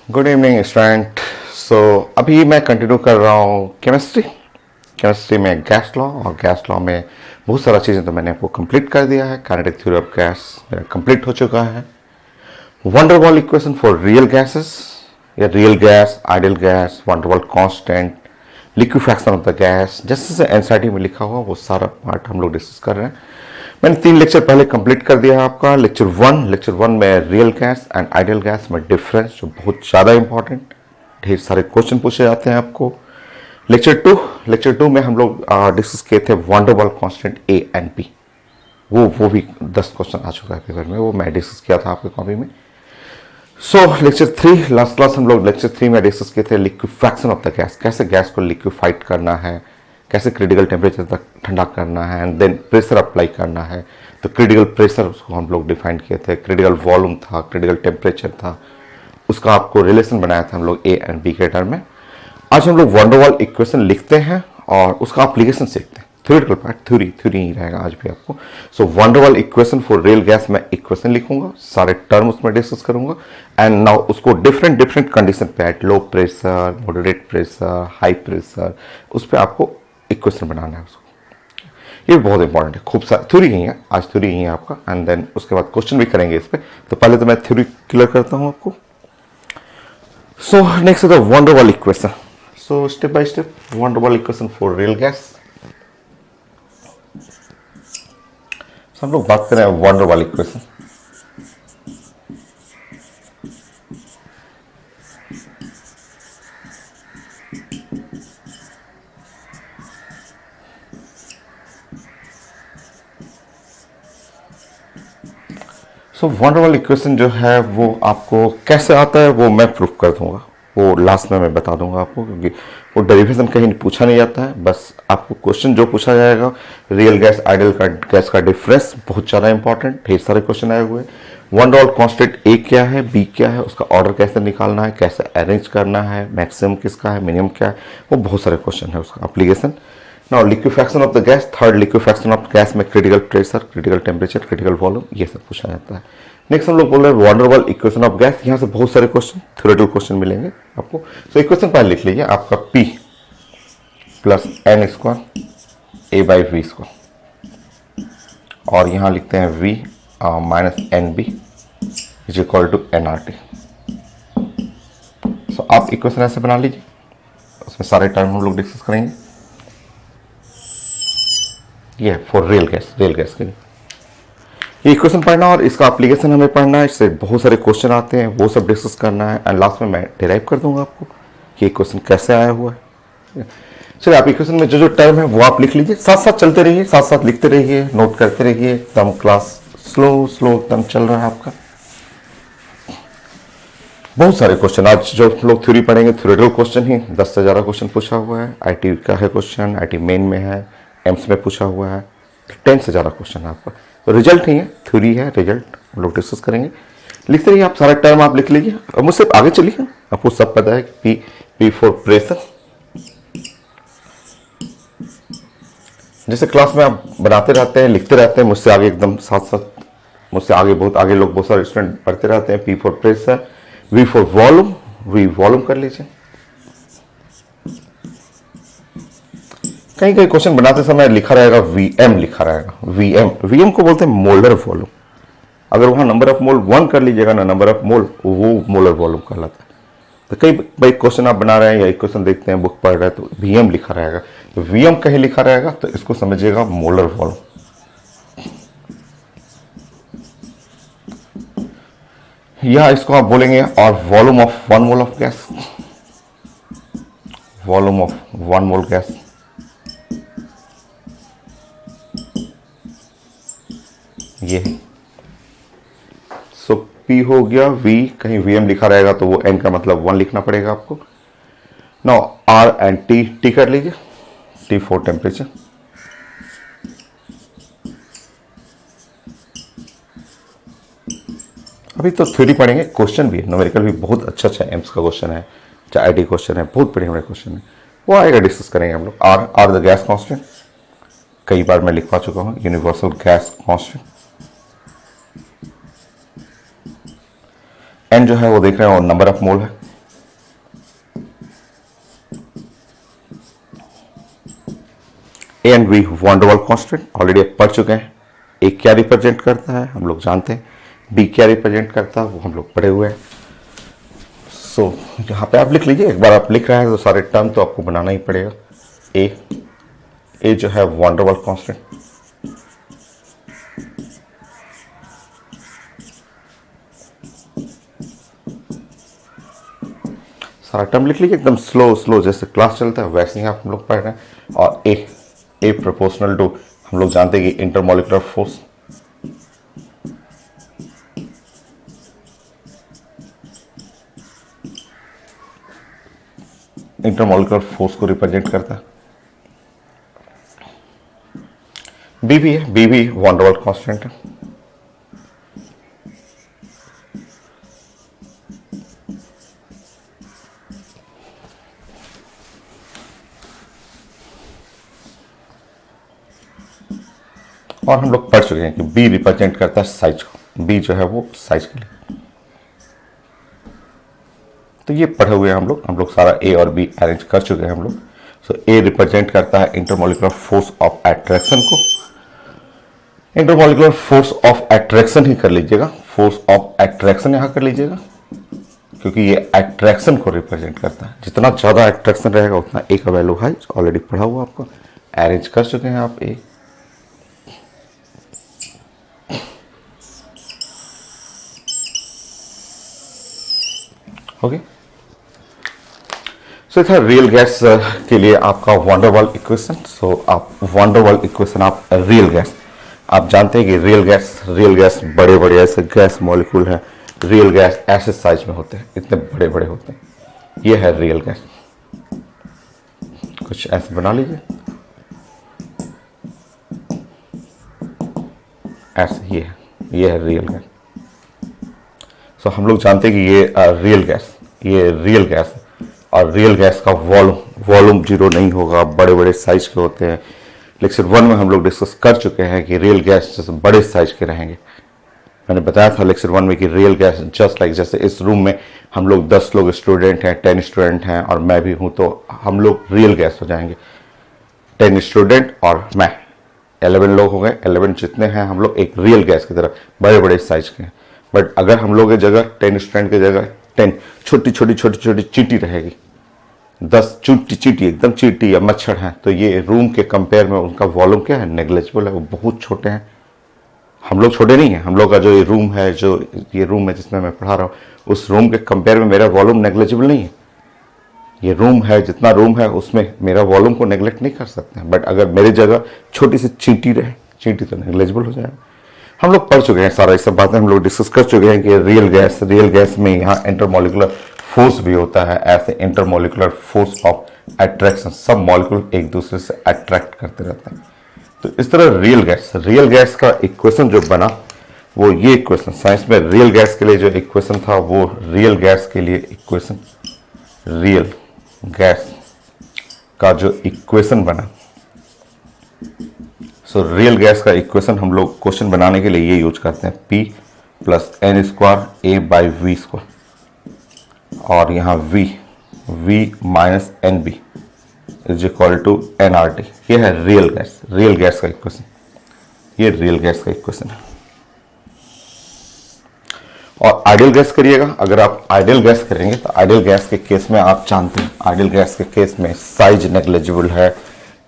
Good evening student. सो अभी मैं continue कर रहा हूँ केमिस्ट्री में गैस लॉ, और गैस लॉ में बहुत सारा चीज़ें तो मैंने आपको कंप्लीट कर दिया है। काइनेटिक थ्योरी ऑफ गैस मेरा कंप्लीट हो चुका है। Van der Waal equation for real gases या real gas, ideal gas, van der wall constant, liquefaction of the gas, जैसे जैसे एनसीईआरटी में लिखा हुआ वो सारा पार्ट हम लोग डिस्कस कर रहे हैं। मैंने 3 लेक्चर पहले कंप्लीट कर दिया है आपका। लेक्चर वन में real gas and ideal gas में डिफरेंस, जो बहुत ज़्यादा इंपॉर्टेंट, ढेर सारे क्वेश्चन पूछे जाते हैं आपको। लेक्चर टू में हम लोग डिस्कस किए थे van der wall constant A and B. वो भी 10 क्वेश्चन आ चुका है पेपर में, वो मैं डिस्कस किया था आपके कॉपी में। लेक्चर 3, लास्ट क्लास हम लोग लेक्चर 3 में डिस्कस किए थे लिक्विफैक्शन ऑफ द गैस, कैसे गैस को लिक्विफाइड करना है, कैसे क्रिटिकल टेम्परेचर तक ठंडा करना है, एंड देन प्रेशर अप्लाई करना है। तो क्रिटिकल प्रेशर उसको हम लोग डिफाइन किए थे, क्रिटिकल वॉल्यूम था, क्रिटिकल टेम्परेचर था, उसका आपको रिलेशन बनाया था हम लोग ए एंड बी के टर्म में। आज हम लोग वंडर वॉल इक्वेशन लिखते हैं और उसका एप्लीकेशन सीखते हैं। थ्योरेटिकल पार्ट थ्योरी ही रहेगा आज भी आपको। Wonder Waal equation for real gas में इक्वेशन लिखूंगा, सारे टर्म उसमें डिस्कस करूंगा, एंड नाउ उसको डिफरेंट कंडीशन पे, eight low pressure, moderate pressure, high pressure, उस पर आपको इक्वेशन बनाना है उसको। ये बहुत इंपॉर्टेंट है, खूब सारा थ्योरी ही है, आज थ्योरी ही है आपका, एंड देन उसके बाद क्वेश्चन भी करेंगे इस पर। तो पहले तो मैं थ्योरी क्लियर करता हूँ आपको। नेक्स्ट है van der Waal equation. Step by step wonder Waal equation for real gas. हम लोग बात करें wonder Waal equation. Wonder Waal equation जो है वो आपको कैसे आता है वो मैं प्रूफ कर दूंगा, वो लास्ट में मैं बता दूंगा आपको, क्योंकि वो डेरिवेशन कहीं पूछा नहीं जाता है। बस आपको क्वेश्चन जो पूछा जाएगा, रियल गैस आइडियल गैस का डिफरेंस बहुत ज़्यादा इंपॉर्टेंट, ढेर सारे क्वेश्चन आए हुए हैं। वंडर वॉल कांस्टेंट ए क्या है, बी क्या है, उसका ऑर्डर कैसे निकालना है, कैसे अरेंज करना है, मैक्सिमम किसका है, मिनिमम क्या है, वो बहुत सारे क्वेश्चन है उसका application. Now liquefaction of the gas, third liquefaction of gas में critical pressure, critical temperature, critical volume, ये सब पूछा जाता है। नेक्स्ट हम लोग बोल रहे हैं wonder Waal equation of gas. यहाँ से बहुत सारे क्वेश्चन, थ्योरेटिकल क्वेश्चन मिलेंगे आपको। इक्वेशन पहले लिख लीजिए, आपका P plus N square A by V square, और यहाँ लिखते हैं V minus N B is equal to N R T. आप इक्वेशन ऐसे बना लीजिए, उसमें सारे टर्म हम लोग डिस्कस करेंगे। ये फॉर रियल गैस के लिए ये इक्वेशन पढ़ना और इसका एप्लीकेशन हमें पढ़ना है। इससे बहुत सारे क्वेश्चन आते हैं, वो सब डिस्कस करना है, एंड लास्ट में मैं डिराइव कर दूंगा आपको कि इक्वेशन कैसे आया हुआ है। चलिए, आप इक्वेशन में जो जो टर्म है वो आप लिख लीजिए, साथ साथ चलते रहिए, साथ साथ लिखते रहिए, नोट करते रहिए। एकदम क्लास स्लो एकदम चल रहा है आपका। बहुत सारे क्वेश्चन आज जो लोग थ्योरी पढ़ेंगे, थ्योरेटिकल क्वेश्चन ही 10 से ज़्यादा क्वेश्चन पूछा हुआ है। आई का है क्वेश्चन, आई मेन में है, एम्स में पूछा हुआ है, 10 से ज़्यादा क्वेश्चन है आपका। तो रिजल्ट नहीं है, थ्योरी है, रिजल्ट हम लोग डिस्कस करेंगे। लिखते रहिए आप, सारा टर्म आप लिख लीजिए और मुझसे आगे चलिए। आपको सब पता है कि पी फॉर प्रेशर, जैसे क्लास में आप बनाते रहते हैं, लिखते रहते हैं, मुझसे आगे एकदम साथ साथ, मुझसे आगे बहुत आगे लोग, बहुत सारे स्टूडेंट पढ़ते रहते हैं। P for pressure, V for volume, V volume कर लीजिए। कहीं कहीं क्वेश्चन बनाते समय लिखा रहेगा वीएम, लिखा रहेगा वीएम को बोलते हैं मोलर वॉल्यूम। अगर वहां नंबर ऑफ मोल 1 कर लीजिएगा ना, नंबर ऑफ मोल, वो मोलर वॉल्यूम कहलाता है। तो कई भाई क्वेश्चन आप बना रहे हैं या क्वेश्चन देखते हैं, बुक पढ़ रहे हैं, तो वीएम लिखा रहेगा। तो वीएम कहीं लिखा रहेगा तो इसको समझिएगा मोलर वॉल्यूम। या इसको आप बोलेंगे और volume of 1 mole of gas, volume of 1 mole gas. ये पी हो गया, वी कहीं वीएम लिखा रहेगा तो वो एन का मतलब 1 लिखना पड़ेगा आपको। नाउ आर एंड टी कर लीजिए, टी फॉर टेम्परेचर। अभी तो थ्योरी पढ़ेंगे, क्वेश्चन भी, न्यूमेरिकल भी बहुत अच्छा एम्स का क्वेश्चन है, चाहे आईटी क्वेश्चन है, बहुत बड़े क्वेश्चन है, वो आएगा, डिस्कस करेंगे हम लोग। आर द गैस कांस्टेंट, कई बार मैं लिखवा चुका हूँ, यूनिवर्सल गैस कांस्टेंट। एन जो है वो देख रहे हैं, और नंबर ऑफ मोल है। ए एंड बी वॉन डर वाल कांस्टेंट ऑलरेडी आप पढ़ चुके हैं। ए क्या रिप्रेजेंट करता है हम लोग जानते हैं, बी क्या रिप्रेजेंट करता है वो हम लोग पढ़े हुए हैं। सो यहाँ पे आप लिख लीजिए, एक बार आप लिख रहे हैं तो सारे टर्म तो आपको बनाना ही पड़ेगा। ए जो है वॉन डर वाल कांस्टेंट, सारा टर्म लिख लीजिए एकदम स्लो स्लो, जैसे क्लास चलता है वैसे ही आप हम लोग पढ़ रहे हैं। और ए प्रोपोर्शनल टू हम लोग जानते हैं कि इंटरमोलिकुलर फोर्स, इंटरमोलिकुलर फोर्स को रिप्रेजेंट करता है। बी भी है, बी भी वॉन डर वाल कांस्टेंट है। और हम लोग पढ़ चुके हैं कि बी रिप्रेजेंट करता है साइज को, बी जो है वो साइज के लिए। तो ये पढ़े हुए हैं हम लोग सारा ए और बी अरेंज कर चुके हैं हम लोग। सो ए रिप्रेजेंट करता है इंटरमोलिकुलर फोर्स ऑफ अट्रैक्शन को, इंटरमोलिकुलर फोर्स ऑफ अट्रैक्शन ही कर लीजिएगा, फोर्स ऑफ अट्रैक्शन यहां कर लीजिएगा, क्योंकि ये अट्रैक्शन को रिप्रेजेंट करता है। जितना ज्यादा अट्रैक्शन रहेगा उतना ए का वैल्यू हाई, ऑलरेडी पढ़ा हुआ आपको, अरेंज कर चुके हैं आप ए। ओके, सो था रियल गैस के लिए आपका वॉन डर वाल इक्वेशन। सो आप वॉन डर वाल इक्वेशन, आप रियल गैस, आप जानते हैं कि रियल गैस बड़े बड़े ऐसे गैस मॉलिक्यूल हैं, रियल गैस ऐसे साइज में होते हैं, इतने बड़े बड़े होते हैं। ये है रियल गैस, कुछ ऐसे बना लीजिए, ऐसे ये है रियल गैस। सो हम लोग जानते हैं कि ये रियल गैस है, और रियल गैस का वॉल्यूम जीरो नहीं होगा, बड़े बड़े साइज के होते हैं। लेक्चर 1 में हम लोग डिस्कस कर चुके हैं कि रियल गैस जैसे बड़े साइज के रहेंगे। मैंने बताया था लेक्चर 1 में कि रियल गैस जस्ट लाइक, जैसे इस रूम में हम लोग 10 लोग स्टूडेंट हैं, 10 स्टूडेंट हैं और मैं भी हूं, तो हम लोग रियल गैस हो जाएंगे। 10 स्टूडेंट और मैं 11 लोग हो गए, 11 जितने हैं हम लोग एक रियल गैस की तरह बड़े बड़े साइज के हैं। बट अगर हम लोग की जगह 10 स्टूडेंट की जगह 10 छोटी छोटी चींटी रहेगी, 10 चींटी एकदम चींटी या मच्छर हैं, तो ये रूम के कंपेयर में उनका वॉल्यूम क्या है, नेग्लिजिबल है, वो बहुत छोटे हैं। हम लोग छोटे नहीं हैं, हम लोग का जो ये रूम है, जो ये रूम है जिसमें मैं पढ़ा रहा हूँ, उस रूम के कंपेयर में मेरा वॉल्यूम नेग्लिजिबल नहीं है। ये रूम है, जितना रूम है उसमें मेरा वॉल्यूम को नेग्लेक्ट नहीं कर सकते हैं। बट अगर मेरी जगह छोटी सी चींटी रहे, चींटी तो नेग्लिजिबल हो जाएगा। हम लोग पढ़ चुके हैं सारा, ये सब बातें हम लोग डिस्कस कर चुके हैं कि रियल गैस में यहाँ इंटरमोलिकुलर फोर्स भी होता है, ऐसे इंटरमोलिकुलर फोर्स ऑफ अट्रैक्शन, सब मॉलिक्यूल एक दूसरे से अट्रैक्ट करते रहते हैं। तो इस तरह रियल गैस का इक्वेशन जो बना वो ये इक्वेशन, साइंस में रियल गैस के लिए जो इक्वेशन था वो रियल गैस के लिए इक्वेशन, रियल गैस का जो इक्वेशन बना। सो रियल गैस का इक्वेशन हम लोग क्वेश्चन बनाने के लिए ये यूज करते हैं, P plus N square A by V square, और यहाँ V minus N B is equal to N R T. ये है रियल गैस का इक्वेशन, ये रियल गैस का इक्वेशन है। और आइडियल गैस करिएगा, अगर आप आइडियल गैस करेंगे तो आइडियल गैस के केस में आप जानते हैं, आइडियल गैस के केस में साइज नेग्लिजिबल है,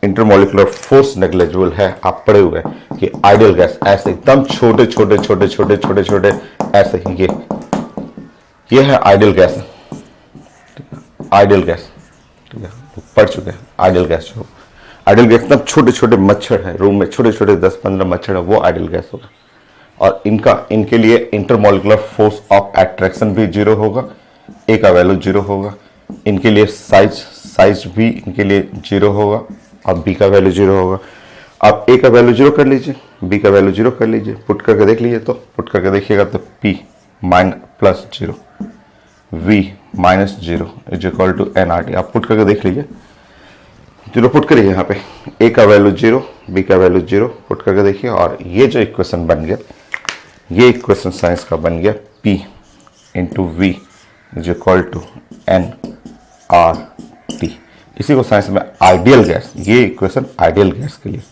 इंटरमोलिकुलर फोर्स नेग्लिजिबल है। आप पढ़े हुए हैं कि आइडियल गैस ऐसे एकदम छोटे ऐसे ही, ये है आइडियल गैस, आइडियल गैस, ठीक है, पढ़ चुके हैं आइडियल गैस। जो आइडियल गैस एकदम छोटे मच्छर है, रूम में छोटे 10-15 मच्छर है, वो आइडियल गैस होगा। और इनके लिए इंटरमोलिकुलर फोर्स ऑफ अट्रैक्शन भी 0 होगा, ए का वैल्यू 0 होगा। इनके लिए साइज भी इनके लिए 0 होगा और बी का वैल्यू 0 होगा। आप ए का वैल्यू 0 कर लीजिए, बी का वैल्यू 0 कर लीजिए, पुट करके देख लीजिए। तो पुट करके देखिएगा तो P plus 0, V minus 0 is equal to N R T. आप पुट करके देख लीजिए, 0 पुट करिए यहाँ पे, ए का वैल्यू 0, बी का वैल्यू 0, पुट करके देखिए। और ये जो इक्वेशन बन गया, ये इक्वेशन साइंस का बन गया P into V is equal to N R T. इसी को साइंस में आइडियल गैस, ये इक्वेशन आइडियल गैस के लिए।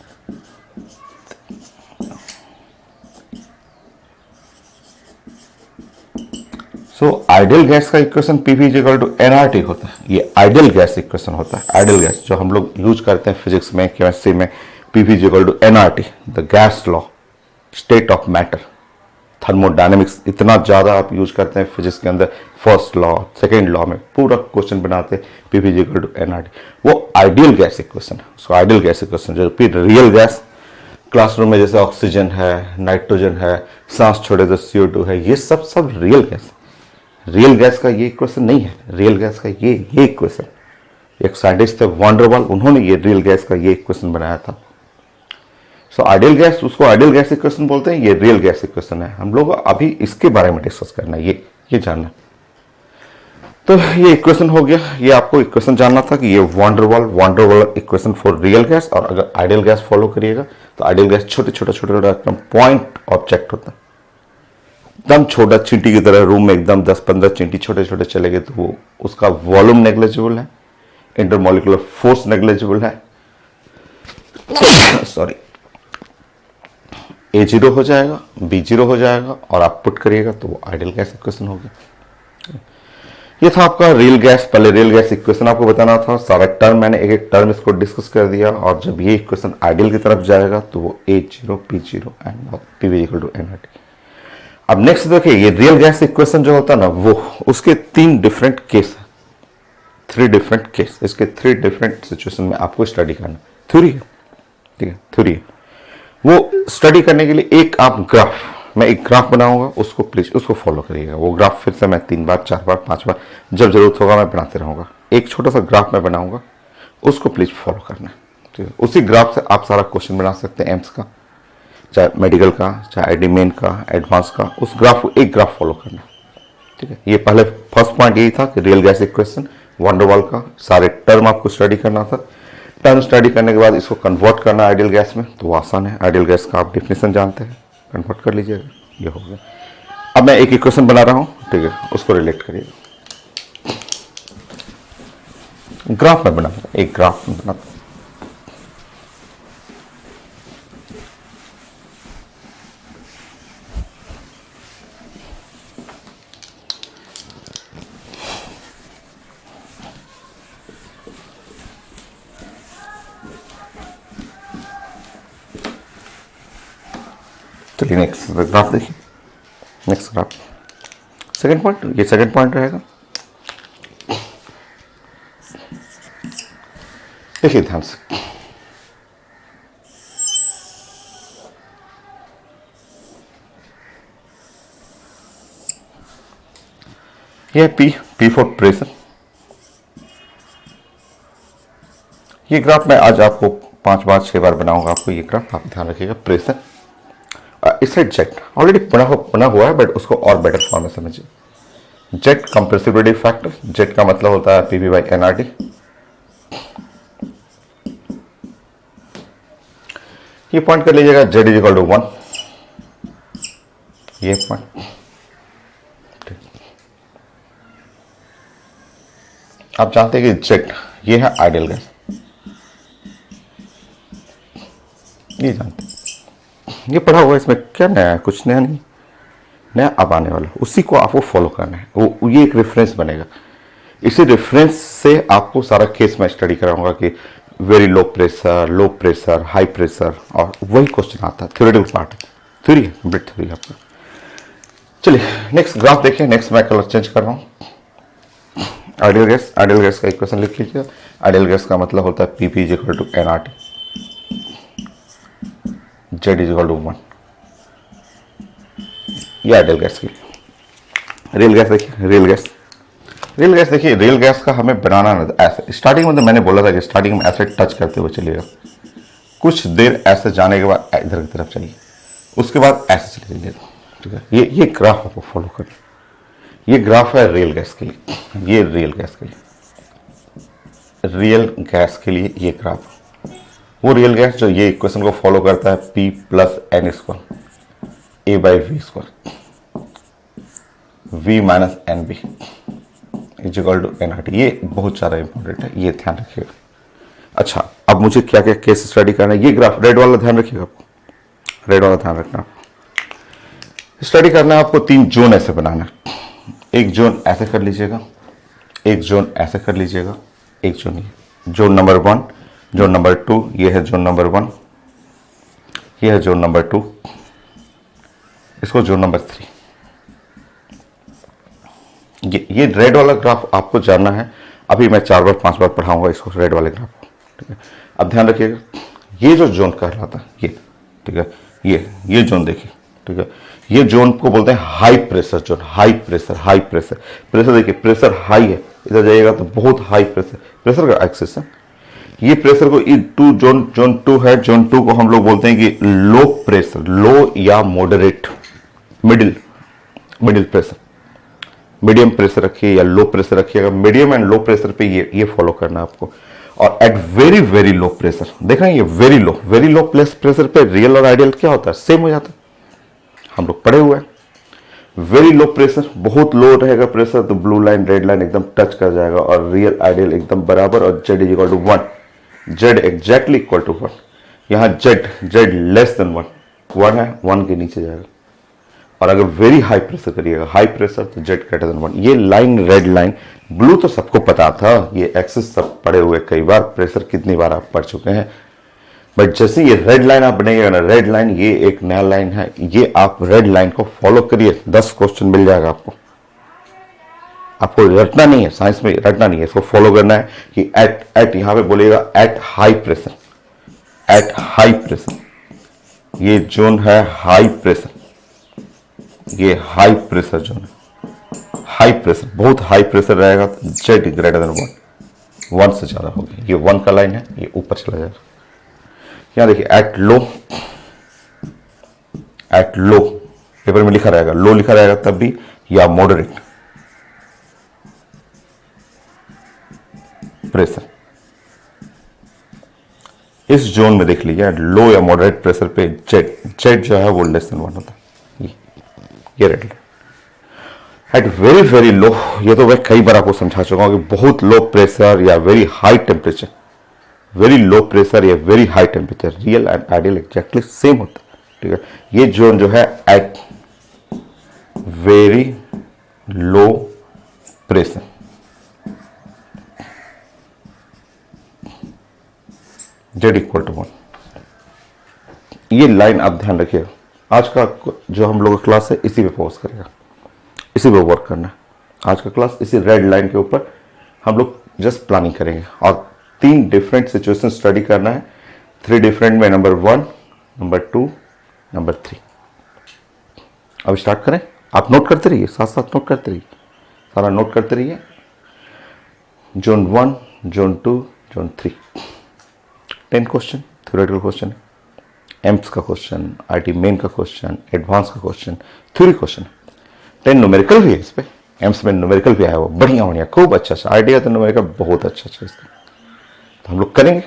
सो आइडियल गैस का equation PV is equal to NRT होता है। ये आइडियल गैस इक्वेशन होता है। आइडियल गैस जो हम लोग यूज करते हैं फिजिक्स में, केमिस्ट्री में, PV is equal to NRT, the gas law, state of matter, thermodynamics, इतना ज्यादा आप यूज करते हैं फिजिक्स के अंदर। फर्स्ट लॉ, सेकेंड लॉ में पूरा क्वेश्चन बनाते हैं PV is equal to NRT. वो आइडियल गैस इक्वेशन है। उसको आइडियल गैस इक्वेशन, जो फिर रियल गैस क्लासरूम में जैसे ऑक्सीजन है, नाइट्रोजन है, सांस छोड़े तो CO2 है, ये सब रियल गैस। रियल गैस का ये इक्वेशन नहीं है। रियल गैस का ये इक्वेशन, एक साइंटिस्ट थे वॉन्डरवाल, उन्होंने ये रियल गैस का ये इक्वेशन बनाया था। सो आइडियल गैस, उसको आइडियल गैस इक्वेशन बोलते हैं, ये रियल गैस इक्वेशन है। हम लोग अभी इसके बारे में डिस्कस करना है, ये जानना। तो ये इक्वेशन हो गया। ये आपको इक्वेशन जानना था कि ये वॉन्डरवाल इक्वेशन फॉर रियल गैस। और अगर आइडियल गैस फॉलो करिएगा तो आइडियल गैस छोटे छोटे एकदम पॉइंट ऑब्जेक्ट होता है, एकदम छोटा चींटी की तरह। रूम में एकदम 10-15 चींटी छोटे छोटे चलेंगे तो वो उसका वॉल्यूम नेग्लिजिबल है, इंटरमोलिकुलर फोर्स नेग्लिजिबल है, सॉरी, A0 हो जाएगा, B0 हो जाएगा, और आप पुट करिएगा तो वो आइडियल गैस इक्वेशन हो गया। ये था आपका रियल गैस। पहले रियल गैस इक्वेशन आपको बताना था, सारा टर्म मैंने एक एक टर्म इसको डिस्कस कर दिया। और जब ये इक्वेशन आइडियल की तरफ जाएगा तो वो A0, P0 and PV equal to NRT. अब नेक्स्ट देखिए, ये रियल गैस इक्वेशन जो होता है ना, वो उसके 3 डिफरेंट केस है, 3 डिफरेंट केस। इसके 3 डिफरेंट सिचुएशन में आपको स्टडी करना। थ्योरी है, ठीक है, थ्योरी है। वो स्टडी करने के लिए मैं एक ग्राफ बनाऊंगा, उसको प्लीज उसको फॉलो करिएगा। वो ग्राफ फिर से मैं 3 बार, 4 बार, 5 बार जब जरूरत होगा मैं बनाते रहूंगा। एक छोटा सा ग्राफ मैं बनाऊंगा, उसको प्लीज फॉलो करना है, ठीक है। उसी ग्राफ से आप सारा क्वेश्चन बना सकते हैं एम्स का, चाहे मेडिकल का, चाहे आईडी मेन का, एडवांस का। उस ग्राफ को एक ग्राफ फॉलो करना, ठीक है। ये पहले फर्स्ट पॉइंट यही था कि रियल गैस इक्वेशन वॉन्डरवाल का सारे टर्म आपको स्टडी करना था। टर्म स्टडी करने के बाद इसको कन्वर्ट करना आइडियल गैस में, तो वो आसान है। आइडियल गैस का आप डेफिनेशन जानते हैं, कन्वर्ट कर लीजिएगा, ये हो गया। अब मैं एक इक्वेशन बना रहा हूं, ठीक है, उसको रिलेट करिएगा। ग्राफ में बनाऊंगा, एक ग्राफ में बनाता हूं। चलिए नेक्स्ट ग्राफ देखिए। नेक्स्ट ग्राफ, सेकंड पॉइंट, ये सेकंड पॉइंट रहेगा। देखिए ध्यान से, ये P फॉर प्रेशर। ये ग्राफ मैं आज आपको 5 बार 6 बार बनाऊंगा। आपको ये ग्राफ आप ध्यान रखिएगा। प्रेशर, इसे जेट ऑलरेडी बना हुआ है, बट उसको और बेटर फॉर्म में समझिए। जेट कंप्रेसिबिलिटी फैक्टर, जेट का मतलब होता है पीवी बाई एनआरटी। ये पॉइंट कर लीजिएगा, जेड इज इक्वल टू 1, ये पॉइंट। आप जानते हैं कि जेट ये है आइडियल गैस, ये जानते हैं, ये पढ़ा हुआ है, इसमें क्या नया है? कुछ नया नहीं, नया अब आने वाला, उसी को आपको फॉलो करना है। वो ये एक रेफरेंस बनेगा। इसी रेफरेंस से आपको सारा केस मैं स्टडी कराऊंगा कि very low pressure, high pressure, और वही क्वेश्चन आता है। थ्योरेटिकल पार्ट है, थ्योरी है, कंप्लीट थ्योरी आपका। चलिए नेक्स्ट ग्राफ देखिए। नेक्स्ट मैं कलर चेंज कर रहा हूँ। आइडियल गैस का इक्वेशन लिख लीजिए। आइडियल गैस का मतलब होता है PP is equal to NRT, Z is equal to 1। ये आइडियल गैस की। रियल गैस देखिए, रियल गैस का हमें बनाना ना ऐसे। स्टार्टिंग में तो मैंने बोला था कि स्टार्टिंग में ऐसे टच करते हुए चलिएगा, कुछ देर ऐसे जाने के बाद इधर की तरफ चाहिए, उसके बाद ऐसे चले जाइएगा, ठीक है। ये ग्राफ आपको फॉलो करना। ये ग्राफ है रियल गैस के लिए, ये रियल गैस के लिए ये ग्राफ। वो रियल गैस जो ये इक्वेशन को फॉलो करता है, P plus N square A by V square, V minus N B, is equal to nRT। ये बहुत ज़्यादा इंपॉर्टेंट है, ये ध्यान रखिएगा। अच्छा, अब मुझे क्या क्या केस स्टडी करना है, ये ग्राफ रेड वाला ध्यान रखिएगा, आपको रेड वाला ध्यान रखना। स्टडी करना है आपको 3 जोन ऐसे बनाना है। एक जोन ऐसे कर लीजिएगा, एक जोन ऐसे कर लीजिएगा, एक जोन ये, जोन नंबर 1, जोन नंबर 2, ये है जोन नंबर 1, ये है जोन नंबर 2, इसको जोन नंबर 3। ये रेड वाला ग्राफ आपको जानना है। अभी मैं 4 बार 5 बार पढ़ाऊंगा इसको, रेड वाले ग्राफ को, ठीक है। अब ध्यान रखिएगा, ये जो जोन कर रहा था ये, ठीक है, ये जोन देखिए, ठीक है, ये जोन को बोलते हैं high pressure zone. High pressure, high pressure, pressure देखिए, प्रेशर हाई है, इधर जाइएगा तो बहुत हाई प्रेशर, प्रेशर का एक्सेस है। ये प्रेशर को जोन 2 है, जोन 2 को हम लोग बोलते हैं कि लो प्रेशर, लो या moderate, middle pressure, medium pressure रखिए या लो प्रेशर रखिए। अगर मीडियम एंड लो प्रेशर पे ये फॉलो करना है आपको। और at very very low pressure, देख रहे हैं, ये वेरी लो प्रेशर पे रियल और आइडियल क्या होता है, सेम हो जाता है, हम लोग पढ़े हुए हैं। वेरी लो प्रेशर, बहुत लो रहेगा प्रेशर तो ब्लू लाइन रेड लाइन एकदम टच कर जाएगा, और रियल आइडियल एकदम बराबर, और Z is equal to 1, Z exactly equal to 1। यहाँ जेड लेस देन 1 है, 1 के नीचे जाएगा। और अगर वेरी हाई प्रेशर करिएगा, हाई प्रेशर तो जेड ग्रेटर देन 1। ये लाइन रेड लाइन, ब्लू तो सबको पता था, ये एक्सिस सब पढ़े हुए कई बार, प्रेशर कितनी बार आप पढ़ चुके हैं। बट जैसे ये रेड लाइन आप बनेगा ना, रेड लाइन ये एक नया लाइन है, ये आप रेड लाइन को फॉलो करिए, 10 क्वेश्चन मिल जाएगा आपको। आपको रटना नहीं है, साइंस में रटना नहीं है, इसको फॉलो करना है कि एट यहां पे बोलेगा eight high pressure, eight high pressure, ये जोन है हाई प्रेशर, ये हाई प्रेशर जोन है, हाई प्रेशर, बहुत हाई प्रेशर रहेगा तो जेड ग्रेटर देन 1 से ज्यादा होगी। ये 1 का लाइन है, ये ऊपर चला जाएगा। यहां देखिए एट लो पेपर में लिखा रहेगा, लो लिखा रहेगा तब भी, या मॉडरेट प्रेशर। इस जोन में देख लीजिए, लो या मॉडरेट प्रेशर पे जेड जो है वो लेस देन 1 होता है। ये red at very very low, ये तो मैं कई बार आपको समझा चुका हूं कि बहुत लो प्रेशर या very high temperature, very low pressure या very high temperature, real and ideal exactly same होता है, ठीक है। ये जोन जो है at very low pressure, Z equal to 1। ये लाइन आप ध्यान रखिएगा। आज का जो हम लोग का क्लास है इसी पे फोकस करेगा, इसी पे वर्क करना है। आज का क्लास इसी रेड लाइन के ऊपर हम लोग जस्ट प्लानिंग करेंगे, और 3 डिफरेंट सिचुएशन स्टडी करना है, 3 डिफरेंट में, नंबर 1, नंबर 2, नंबर 3। अब स्टार्ट करें। आप नोट करते रहिए, साथ साथ नोट करते रहिए, सारा नोट करते रहिए। Zone 1, zone 2, zone 3, 10 question theoretical question है, एम्स का क्वेश्चन, आईटी मेन का क्वेश्चन, एडवांस का क्वेश्चन, थ्योरी क्वेश्चन, 10 न्यूमेरिकल भी है इस पे। एम्स में न्यूमेरिकल भी आया हुआ, बढ़िया खूब अच्छा। आइडिया तो न्यूमेरिकल बहुत अच्छा इसका, तो हम लोग करेंगे,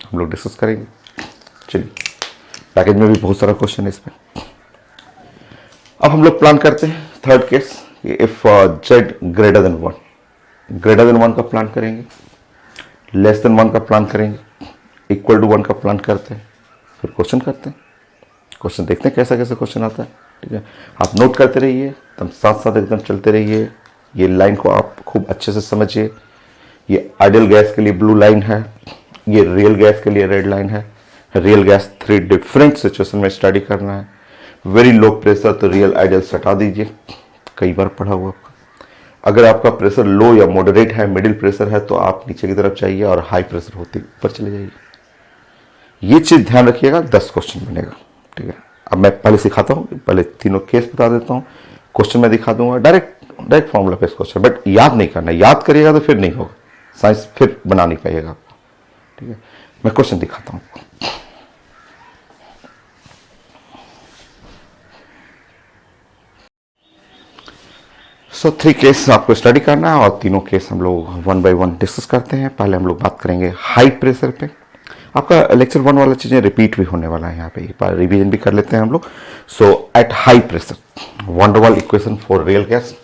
हम लोग डिस्कस करेंगे। चलिए, पैकेज में भी बहुत सारा क्वेश्चन है इस पे। अब हम लोग प्लान करते हैं third case, if Z greater than 1, greater than 1 का प्लान करेंगे, लेस देन 1 का प्लान करेंगे, इक्वल टू 1 का प्लान करते हैं, फिर क्वेश्चन करते हैं। क्वेश्चन देखते हैं कैसा कैसा क्वेश्चन आता है, ठीक है। आप नोट करते रहिए, एकदम साथ साथ एकदम चलते रहिए। ये लाइन को आप खूब अच्छे से समझिए। ये आइडियल गैस के लिए ब्लू लाइन है, ये रियल गैस के लिए रेड लाइन है। रियल गैस 3 डिफरेंट सिचुएशन में स्टडी करना है। वेरी लो प्रेशर तो रियल आइडियल हटा दीजिए, कई बार पढ़ा हुआ आपका। अगर आपका प्रेशर लो या मॉडरेट है, मिडिल प्रेशर है, तो आप नीचे की तरफ जाइए, और हाई प्रेशर होते ऊपर चले जाइए। ये चीज ध्यान रखिएगा, 10 क्वेश्चन बनेगा, ठीक है। अब मैं पहले सिखाता हूँ, पहले तीनों केस बता देता हूँ, क्वेश्चन मैं दिखा दूंगा, डायरेक्ट फॉर्मूला पे क्वेश्चन, बट याद नहीं करना। याद करिएगा तो फिर नहीं होगा, साइंस फिर बना नहीं पाइएगा, ठीक है। मैं क्वेश्चन दिखाता हूँ। सो 3 केस आपको स्टडी करना है, और तीनों केस हम लोग 1 बाय 1 डिस्कस करते हैं। पहले हम लोग बात करेंगे हाई प्रेशर पे। आपका लेक्चर 1 वाला चीजें रिपीट भी होने वाला है, यहाँ पे एक बार रिवीजन भी कर लेते हैं हम लोग। So at high pressure, van der Waal equation for real gas.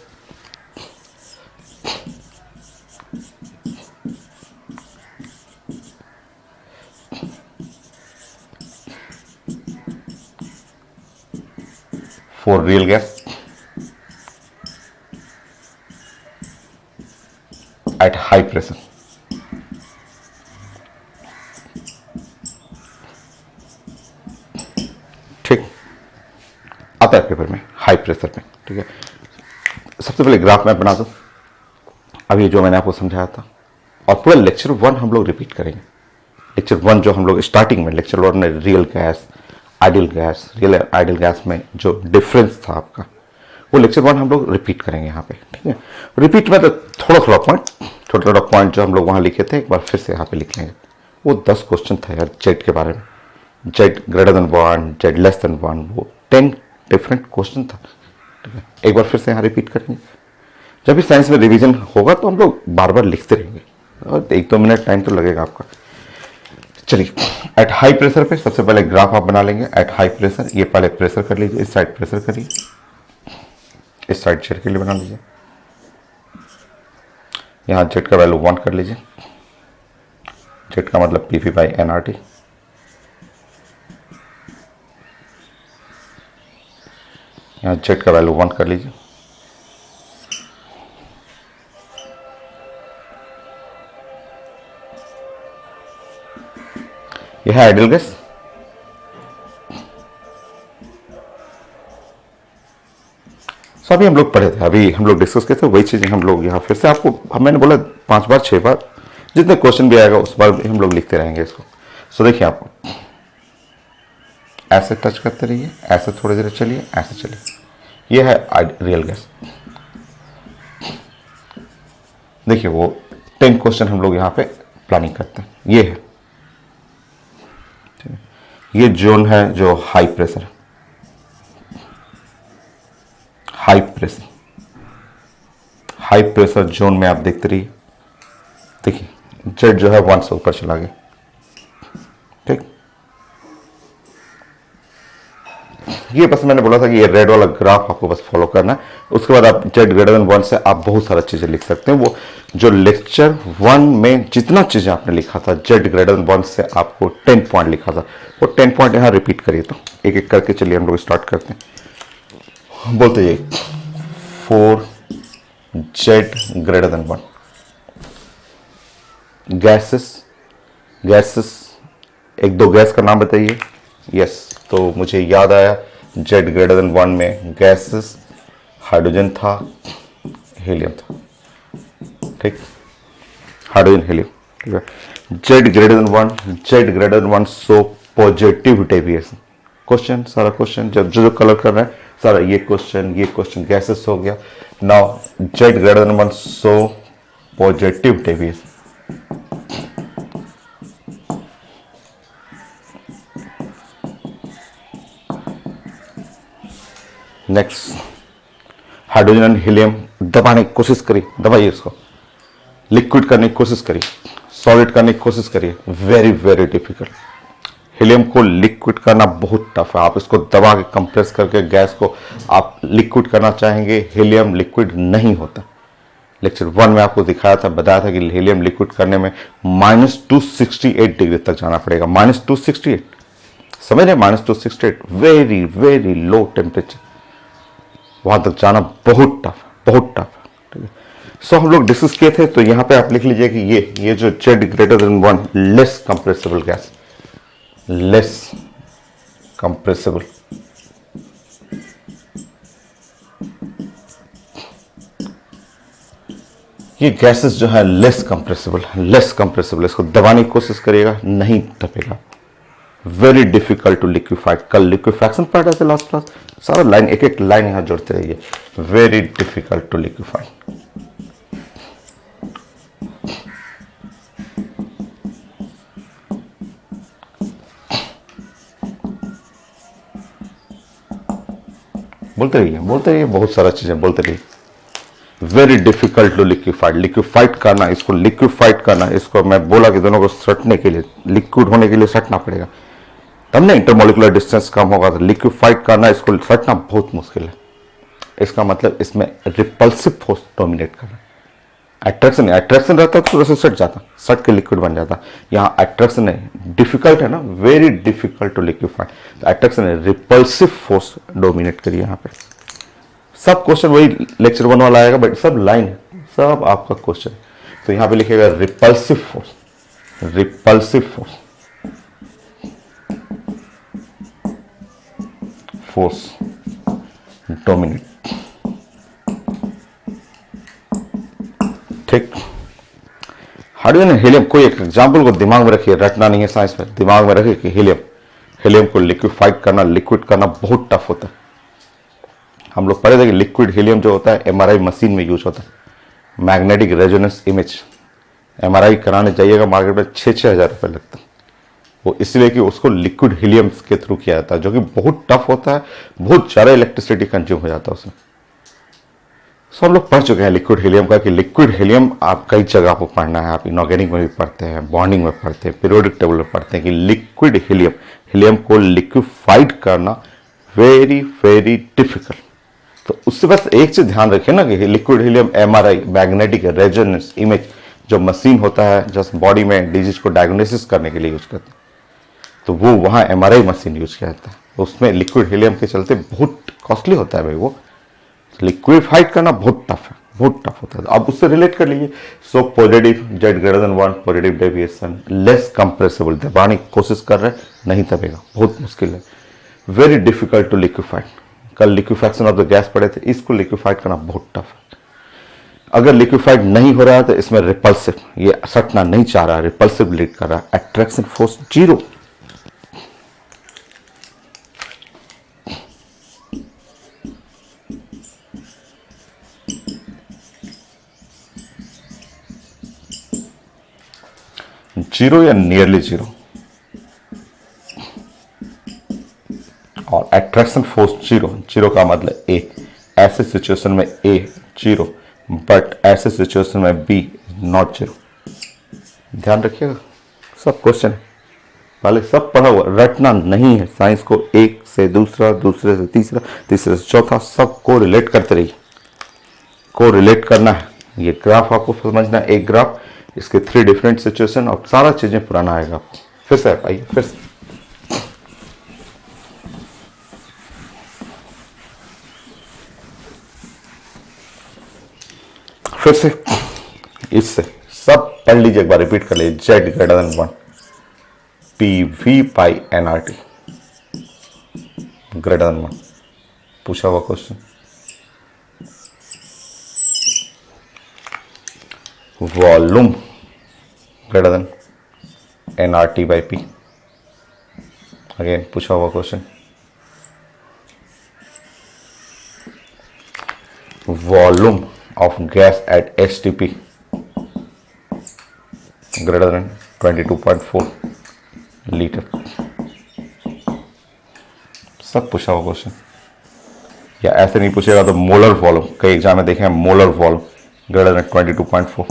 for real gas at high pressure. ठीक आता है पेपर में हाई प्रेशर में। ठीक है, सबसे पहले ग्राफ मैं बना दूं। अब ये जो मैंने आपको समझाया था और पूरा लेक्चर 1 हम लोग रिपीट करेंगे। लेक्चर 1 जो हम लोग स्टार्टिंग में लेक्चर 1 में real gas real ideal gas में जो डिफरेंस था आपका, वो लेक्चर 1 हम लोग रिपीट करेंगे यहाँ पे। ठीक है, रिपीट में तो थोड़ा पॉइंट, छोटा पॉइंट जो हम लोग वहाँ लिखे थे एक बार फिर से यहाँ पे लिख लेंगे। वो 10 क्वेश्चन था यार जेड के बारे में, Z greater than 1, Z less than 1, वो 10 डिफरेंट क्वेश्चन था। ठीक है, एक बार फिर से यहाँ रिपीट करेंगे। जब भी साइंस में रिवीजन होगा तो हम लोग बार बार लिखते रहेंगे और 1-2 मिनट टाइम तो लगेगा आपका। चलिए, एट हाई प्रेशर पे सबसे पहले ग्राफ आप बना लेंगे। एट हाई प्रेशर, ये पहले प्रेशर कर लीजिए, इस साइड प्रेशर करिए, इस साइड जेड के लिए बना लीजिए। यहाँ जेड का वैल्यू 1 कर लीजिए, जेड का मतलब पीवी बाई एनआरटी। यहाँ जेड का वैल्यू 1 कर लीजिए। यह है आइडियल गैस। सो अभी हम लोग पढ़े थे, अभी हम लोग डिस्कस किए थे वही चीजें हम लोग यहाँ फिर से आपको, मैंने बोला 5 बार 6 बार जितने क्वेश्चन भी आएगा उस बार भी हम लोग लिखते रहेंगे इसको। सो देखिए, आप ऐसे टच करते रहिए, ऐसे थोड़ी देर चलिए, ऐसे चलिए। यह है रियल गैस। देखिए वो 10 क्वेश्चन हम लोग यहाँ पे प्लानिंग करते हैं। ये है, ये जोन है जो high pressure, high pressure zone में आप देखते रहिए। देखिए जेड जो है 1 से ऊपर चला गया। ठीक, ये बस मैंने बोला था कि ये रेड वाला ग्राफ आपको बस फॉलो करना है। उसके बाद आप जेड ग्रेटर देन 1 से आप बहुत सारा चीजें लिख सकते हैं। वो जो लेक्चर 1 में जितना चीजें आपने लिखा था जेड ग्रेटर देन 1 से आपको 10 पॉइंट लिखा था, वो 10 पॉइंट यहां रिपीट करिए। तो एक एक करके चलिए हम लोग स्टार्ट करते हैं। बोलते जाइए, 4 जेड ग्रेटर देन 1 गैसेस, एक दो गैस का नाम बताइए। यस, तो मुझे याद आया जेड ग्रेटर देन 1 में गैसेस हाइड्रोजन था, हीलियम था। ठीक, हाइड्रोजन हीलियम। ठीक है, Z greater than 1 so positive deviation. Question, सारा क्वेश्चन जब जो कलर कर रहे हैं सारा ये क्वेश्चन गैसेस हो गया। Now Z greater than 1 so positive deviation. Next, hydrogen and helium दबाने की कोशिश करिए, दबाइए इसको, लिक्विड करने की कोशिश करिए, सॉलिड करने की कोशिश करिए। Very very difficult. हीलियम को लिक्विड करना बहुत टफ है। आप इसको दबा के कंप्रेस करके गैस को आप लिक्विड करना चाहेंगे, हीलियम लिक्विड नहीं होता। लेक्चर 1 में आपको दिखाया था, बताया था कि हीलियम लिक्विड करने में -268 डिग्री तक जाना पड़ेगा। -268, समझ रहे? -268 वेरी वेरी लो टेम्परेचर, वहां तक जाना बहुत टफ है। ठीक है, सो हम लोग डिस्कस किए थे। तो यहां पे आप लिख लीजिए कि ये जो Z greater than 1 less compressible gas, less compressible, ये गैसेस जो है लेस कंप्रेसिबल, इसको दबाने की कोशिश करिएगा, नहीं दबेगा। Very difficult to liquefied. कल लिक्विफैक्शन पार्ट है लास्ट क्लास, सारा लाइन एक एक लाइन यहां जोड़ते रहिए। Very difficult to liquefied. बोलते रहिए, बहुत सारा चीजें बोलते रहिए। वेरी डिफिकल्ट टू लिक्विफाइड करना, इसको लिक्विफाइड करना, इसको मैं बोला कि दोनों को सटने के लिए, लिक्विड होने के लिए सटना पड़ेगा, तब ना इंटरमोलिकुलर डिस्टेंस कम होगा। तो लिक्विफाइड करना, इसको सटना बहुत मुश्किल है। इसका मतलब इसमें रिपल्सिव फोर्स डोमिनेट कर रहा है, अट्रैक्शन अट्रैक्शन रहता तो वैसे सट जाता, सट के लिक्विड बन जाता। यहाँ अट्रैक्शन नहीं, डिफिकल्ट है ना, वेरी डिफिकल्ट टू लिक्विफाई। तो अट्रैक्शन है, रिपल्सिव फोर्स डोमिनेट करिए यहाँ पे। सब क्वेश्चन वही लेक्चर 1 वाला आएगा, बट सब लाइन है, सब आपका क्वेश्चन। तो यहाँ पे लिखेगा repulsive force, repulsive force, force dominate. ठीक, हाइड्रोजन हीलियम, कोई एक एग्जाम्पल को दिमाग में रखिए, रटना नहीं है साइंस में, दिमाग में रखिए कि हीलियम, हीलियम को लिक्विफाइड करना, लिक्विड करना बहुत टफ होता है। हम लोग पढ़े थे कि लिक्विड हीलियम जो होता है एमआरआई मशीन में यूज होता है, मैग्नेटिक रेजोनेंस इमेज। एमआरआई कराने जाइएगा मार्केट में 6-6 हज़ार रुपये लगता है, वो इसलिए कि उसको लिक्विड हीलियम के थ्रू किया जाता है, जो कि बहुत टफ होता है, बहुत ज़्यादा इलेक्ट्रिसिटी कंज्यूम हो जाता है उसमें। सब लोग पढ़ चुके हैं लिक्विड हीलियम का, कि लिक्विड हीलियम आप कई जगह आपको पढ़ना है, आप इनऑर्गेनिक में भी पढ़ते हैं, बॉन्डिंग में पढ़ते हैं, पीरियोडिक टेबल में पढ़ते हैं कि लिक्विड हीलियम, हीलियम को लिक्विफाइड करना वेरी वेरी डिफिकल्ट। तो उससे बस एक चीज ध्यान रखिए ना कि liquid helium MRI, magnetic resonance image जो मशीन होता है, जस्ट बॉडी में डिजीज को डायग्नोसिस करने के लिए यूज करते हैं, तो वो वहाँ एमआरआई मशीन यूज किया जाता है। उसमें लिक्विड हीलियम के चलते बहुत कॉस्टली होता है भाई, वो लिक्विफाइड करना बहुत टफ है, बहुत टफ होता है। अब उससे रिलेट कर लीजिए। So positive Z greater than 1, positive deviation, less compressible, दबाने की कोशिश कर रहे हैं, नहीं दबेगा, बहुत मुश्किल है, वेरी डिफिकल्ट टू लिक्विफाइड। कल लिक्विफैक्शन ऑफ द गैस पढ़े थे, इसको लिक्विफाइड करना बहुत टफ है। अगर लिक्विफाइड नहीं हो रहा है तो इसमें रिपल्सिव, ये सटना नहीं चाह रहा है, रिपल्सिव लीड कर रहा है, अट्रैक्शन फोर्स 0। जीरो या नियरली 0, और अट्रैक्शन फोर्स 0, 0 का मतलब ए, ऐसे सिचुएशन में ए 0, बट ऐसे सिचुएशन में बी नॉट 0। ध्यान रखिएगा, सब क्वेश्चन है, पहले सब पढ़ा हुआ, रटना नहीं है। साइंस को एक से दूसरा, दूसरे से तीसरा, तीसरे से चौथा, सबको रिलेट करते रहिए, को रिलेट करना है। ये ग्राफ आपको समझना है, एक ग्राफ, इसके 3 डिफरेंट सिचुएशन, और सारा चीजें पुराना आएगा आपको। फिर से आइए, फिर से इससे सब पढ़ लीजिए, एक बार रिपीट कर लीजिए। Z greater than 1, P V by N R T greater than 1, पूछा हुआ question. Volume greater than N R T by P, again पूछा हुआ question. Volume of gas at STP greater than 22.4 litre, सब पूछा हुआ question. या ऐसे नहीं पूछेगा तो मोलर वॉल्यूम, कई एग्जाम में देखे हैं, molar volume greater than 22.4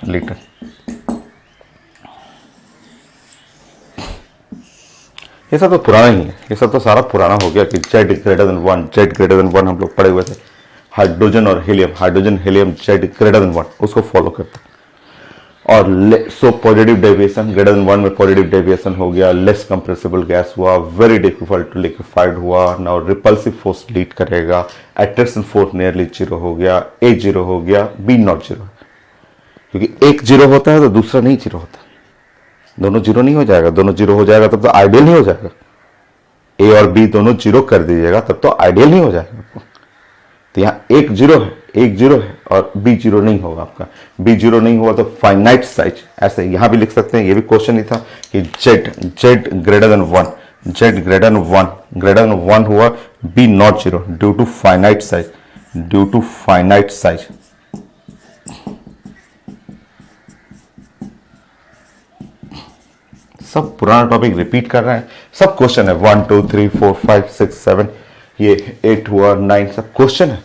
litre. ये सब तो पुराना ही है, ये सब तो सारा पुराना हो गया कि Z greater than 1, Z greater than 1 हम लोग पढ़े हुए थे। हाइड्रोजन और helium, hydrogen helium Z greater than 1, उसको फॉलो करता है। और so positive deviation greater than 1 में पॉजिटिव डेविएशन हो गया, लेस कंप्रेसिबल गैस हुआ, वेरी डिफिकल्ट टू लिक्विफाइड हुआ, नाउ रिपल्सिव फोर्स लीड करेगा, अट्रैक्शन फोर्स नियरली 0 हो गया, ए 0 हो गया, बी नॉट 0, क्योंकि एक 0 होता है तो दूसरा नहीं 0 होता, दोनों 0 नहीं हो जाएगा। दोनों 0 हो जाएगा तब तो आइडियल नहीं हो जाएगा, ए और बी दोनों 0 कर दीजिएगा तब तो आइडियल नहीं हो जाएगा। तो यहाँ एक 0 है, एक 0 है, और बी 0 नहीं होगा आपका। बी 0 नहीं हुआ तो फाइनाइट साइज, ऐसे यहां भी लिख सकते हैं, ये भी क्वेश्चन ही था कि Z, Z greater than 1, Z greater than 1 हुआ, B not 0 due to finite size, due to finite size. सब पुराना टॉपिक रिपीट कर रहे हैं, सब क्वेश्चन है, 1 2 3 4 5 6 7, ये 8 हुआ, 9, सब क्वेश्चन है,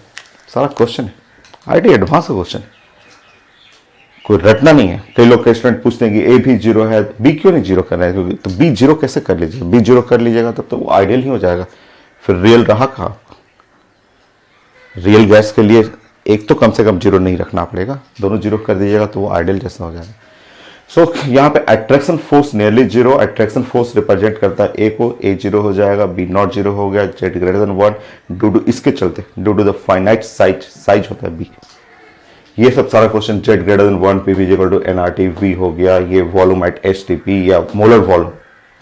सारा क्वेश्चन है, आईटी एडवांस क्वेश्चन है, कोई रटना नहीं है। कई लोग के स्टूडेंट पूछते हैं कि ए भी 0 है, बी क्यों नहीं 0 कर रहे हैं, क्योंकि तो बी 0 कैसे कर लीजिए, बी 0 कर लीजिएगा तब तो वो आइडियल ही हो जाएगा, फिर रियल रहा कहाँ। रियल गैस के लिए एक तो कम से कम जीरो नहीं रखना पड़ेगा, दोनों जीरो कर दीजिएगा तो वो आइडियल जैसा हो जाएगा। सो यहाँ पे attraction force nearly zero, attraction force represent करता है ए को, ए जीरो हो जाएगा, बी नॉट जीरो हो गया, Z greater than 1 due to इसके चलते, due to the finite size होता है बी। ये सब सारा question Z greater than 1 P V equal to NRT V हो गया, ये वॉल्यूम एट एचटीपी या मोलर वॉल्यूम,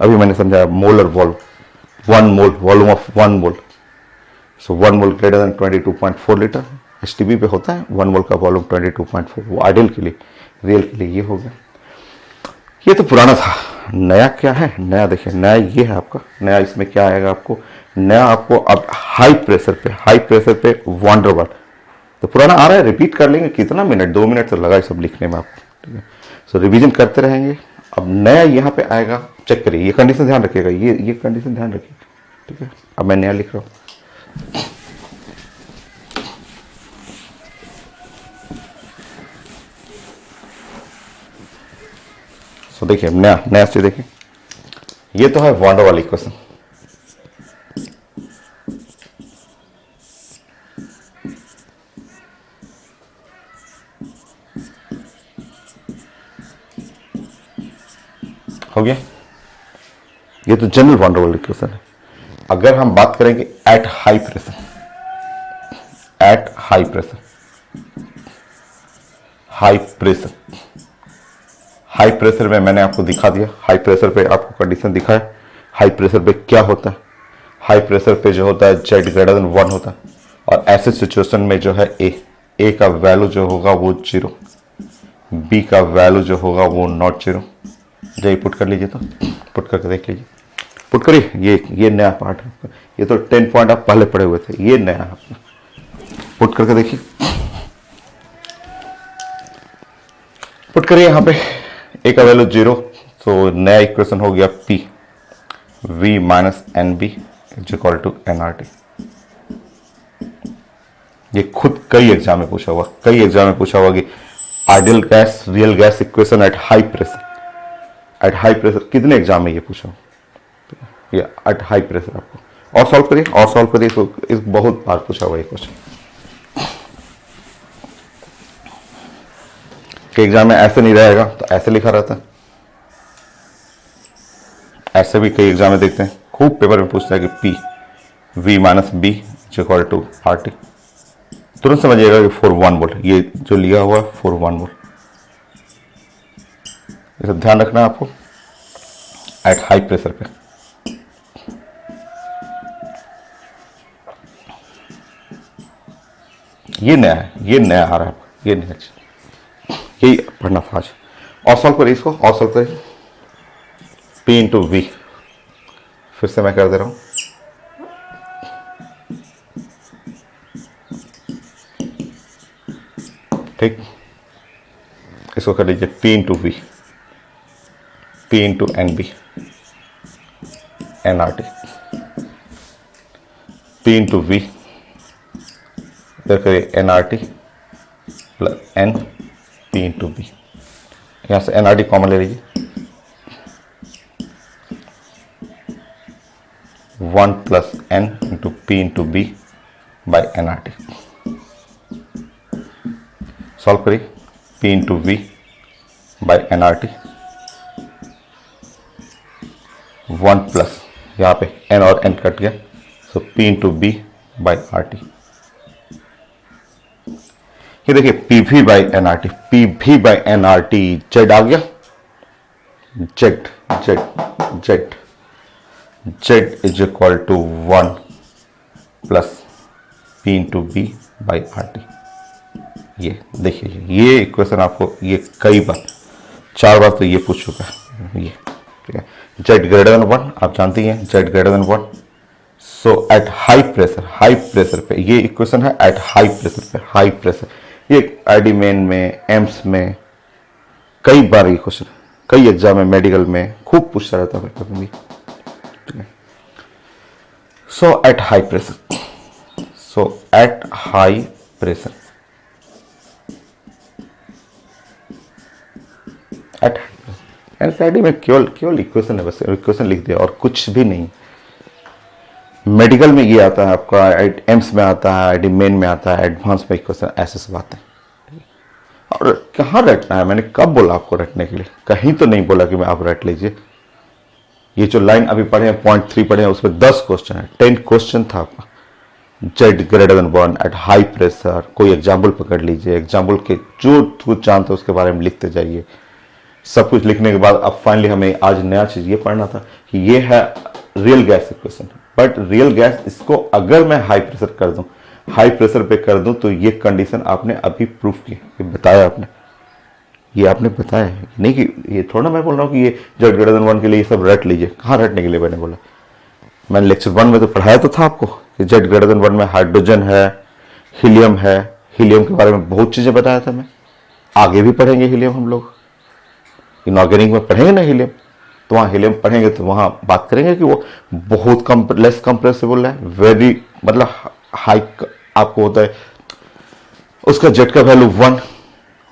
अभी मैंने समझाया molar volume, 1 mole volume of 1 mole, so 1 mole greater than 22.4 litre, HTP पे होता है 1 मोल का वॉल्यूम 22.4, वो आइडियल के लिए, रियल के लिए ये हो गया। ये तो पुराना था, नया क्या है, नया देखिए, नया ये है आपका, नया इसमें क्या आएगा आपको, नया आपको अब हाई प्रेशर पे वंडरबॉल, तो पुराना आ रहा है, रिपीट कर लेंगे, कितना मिनट, 2 मिनट तो लगा सब लिखने में आपको, ठीक है। सो रिवीजन करते रहेंगे। अब नया यहाँ पे आएगा, चेक करिए, ये कंडीशन ध्यान रखिएगा, ये कंडीशन ध्यान रखिए, ठीक है। अब मैं नया लिख रहा हूँ, तो देखिए नया चीज देखिए, ये तो है वॉन्डर वाली इक्वेशन, हो गया, ये तो जनरल वॉन्डर वाली इक्वेशन है। अगर हम बात करेंगे एट हाई प्रेशर में मैंने आपको दिखा दिया, हाई प्रेशर पे आपको कंडीशन दिखा है, हाई प्रेशर पे क्या होता है, हाई प्रेशर पे जो होता है जेड ग्रेटर देन 1 होता है, और ऐसे सिचुएशन में जो है ए का वैल्यू जो होगा वो 0, बी का वैल्यू जो होगा वो नॉट 0। जाइए पुट कर लीजिए, तो पुट करके देख लीजिए, पुट करिए, ये नया पार्ट है, ये तो 10 पॉइंट आप पहले पढ़े हुए थे, ये नया है, पुट करके देखिए, पुट करिए यहाँ पे, ए का वैल्यू 0, तो नया इक्वेशन हो गया P V minus N B is equal to NRT. ये खुद कई एग्जाम में पूछा हुआ, कि ideal gas real gas equation at high pressure, कितने एग्जाम में ये पूछा हुआ, ये एट हाई प्रेशर आपको, और सॉल्व करिए, तो इस बहुत बार पूछा हुआ ये क्वेश्चन कि एग्जाम में ऐसे नहीं रहेगा तो ऐसे लिखा रहता है, ऐसे भी कई एग्जाम में देखते हैं, खूब पेपर में पूछता है कि P V minus B equal to R T, तुरंत समझिएगा कि 4 1 मोल, ये जो लिया हुआ है 4 1 मोल, ये सब ध्यान रखना है आपको एट हाई प्रेशर पे। ये नया आ रहा है आपको, ये नया, यही पढ़ना था आज। और सॉल्व करिए इसको, और सॉल्व करिए, P इंटू वी, फिर से मैं कर दे रहा हूं, ठीक, इसको कर लीजिए P into V, P into N B N R T, P into V, इधर करिए N R T plus N P into B, यहाँ से एन आर टी कॉमन ले लीजिए, 1 plus N into P into B by N R T. Solve करिए, P into V by N R T, 1 plus यहाँ पे n और n cut गया, so P into B by R T. ये देखिए P V by N R T, P V by N R T, Z आ गया, Z Z Z Z is equal to 1 plus P into B by R T. ये देखिए, ये equation आपको ये कई बार, 4 बार तो ये पूछ चुका है, ये ठीक है। जेड ग्रेटर देन 1 आप जानती हैं, Z greater than 1, so at high pressure पे ये इक्वेशन है, एट हाई प्रेशर, ये आईडी मेन में, एम्स में कई बार ये क्वेश्चन, कई एग्जाम में, मेडिकल में खूब पूछता रहता है कभी, ठीक है। सो एट हाई प्रेशर, एनसीईआरटी में केवल इक्वेशन है, बस इक्वेशन लिख दिया और कुछ भी नहीं। मेडिकल में ये आता है आपका, एम्स में आता है, आईडी मेन में आता है, एडवांस में क्वेश्चन ऐसे सब आते हैं। और कहाँ रटना है, मैंने कब बोला आपको रटने के लिए? कहीं तो नहीं बोला कि मैं आप रट लीजिए। ये जो लाइन अभी पढ़े हैं, पॉइंट 3 पढ़े हैं, उसमें 10 क्वेश्चन है, 10 क्वेश्चन था आपका। Z greater than 1 eight high pressure, कोई एग्जाम्पल पकड़ लीजिए, एग्जाम्पल के जो कुछ जानते हो उसके बारे में लिखते जाइए। सब कुछ लिखने के बाद अब फाइनली हमें आज नया चीज ये पढ़ना था कि ये है real gas equation. But real gas, इसको अगर मैं हाई प्रेशर कर दूं, हाई प्रेशर पे कर दूं, तो ये कंडीशन आपने अभी प्रूफ की, ये बताया आपने, ये आपने बताया है नहीं कि ये थोड़ा मैं बोल रहा हूँ कि ये जेड ग्रेटर देन 1 के लिए ये सब रट लीजिए। कहाँ रटने के लिए मैंने बोला? मैंने लेक्चर 1 में तो पढ़ाया तो था आपको कि जेड ग्रेटर देन 1 में हाइड्रोजन है, हीलियम है। हीलियम के बारे में बहुत चीजें बताया था मैं। आगे भी पढ़ेंगे हीलियम, हम लोग इनऑर्गेनिक में पढ़ेंगे ना हीलियम, तो वहाँ हीलियम पढ़ेंगे तो वहाँ बात करेंगे कि वो बहुत लेस कंप्रेसिबल है, वेरी मतलब हाई आपको होता है, उसका जेट का वैल्यू 1,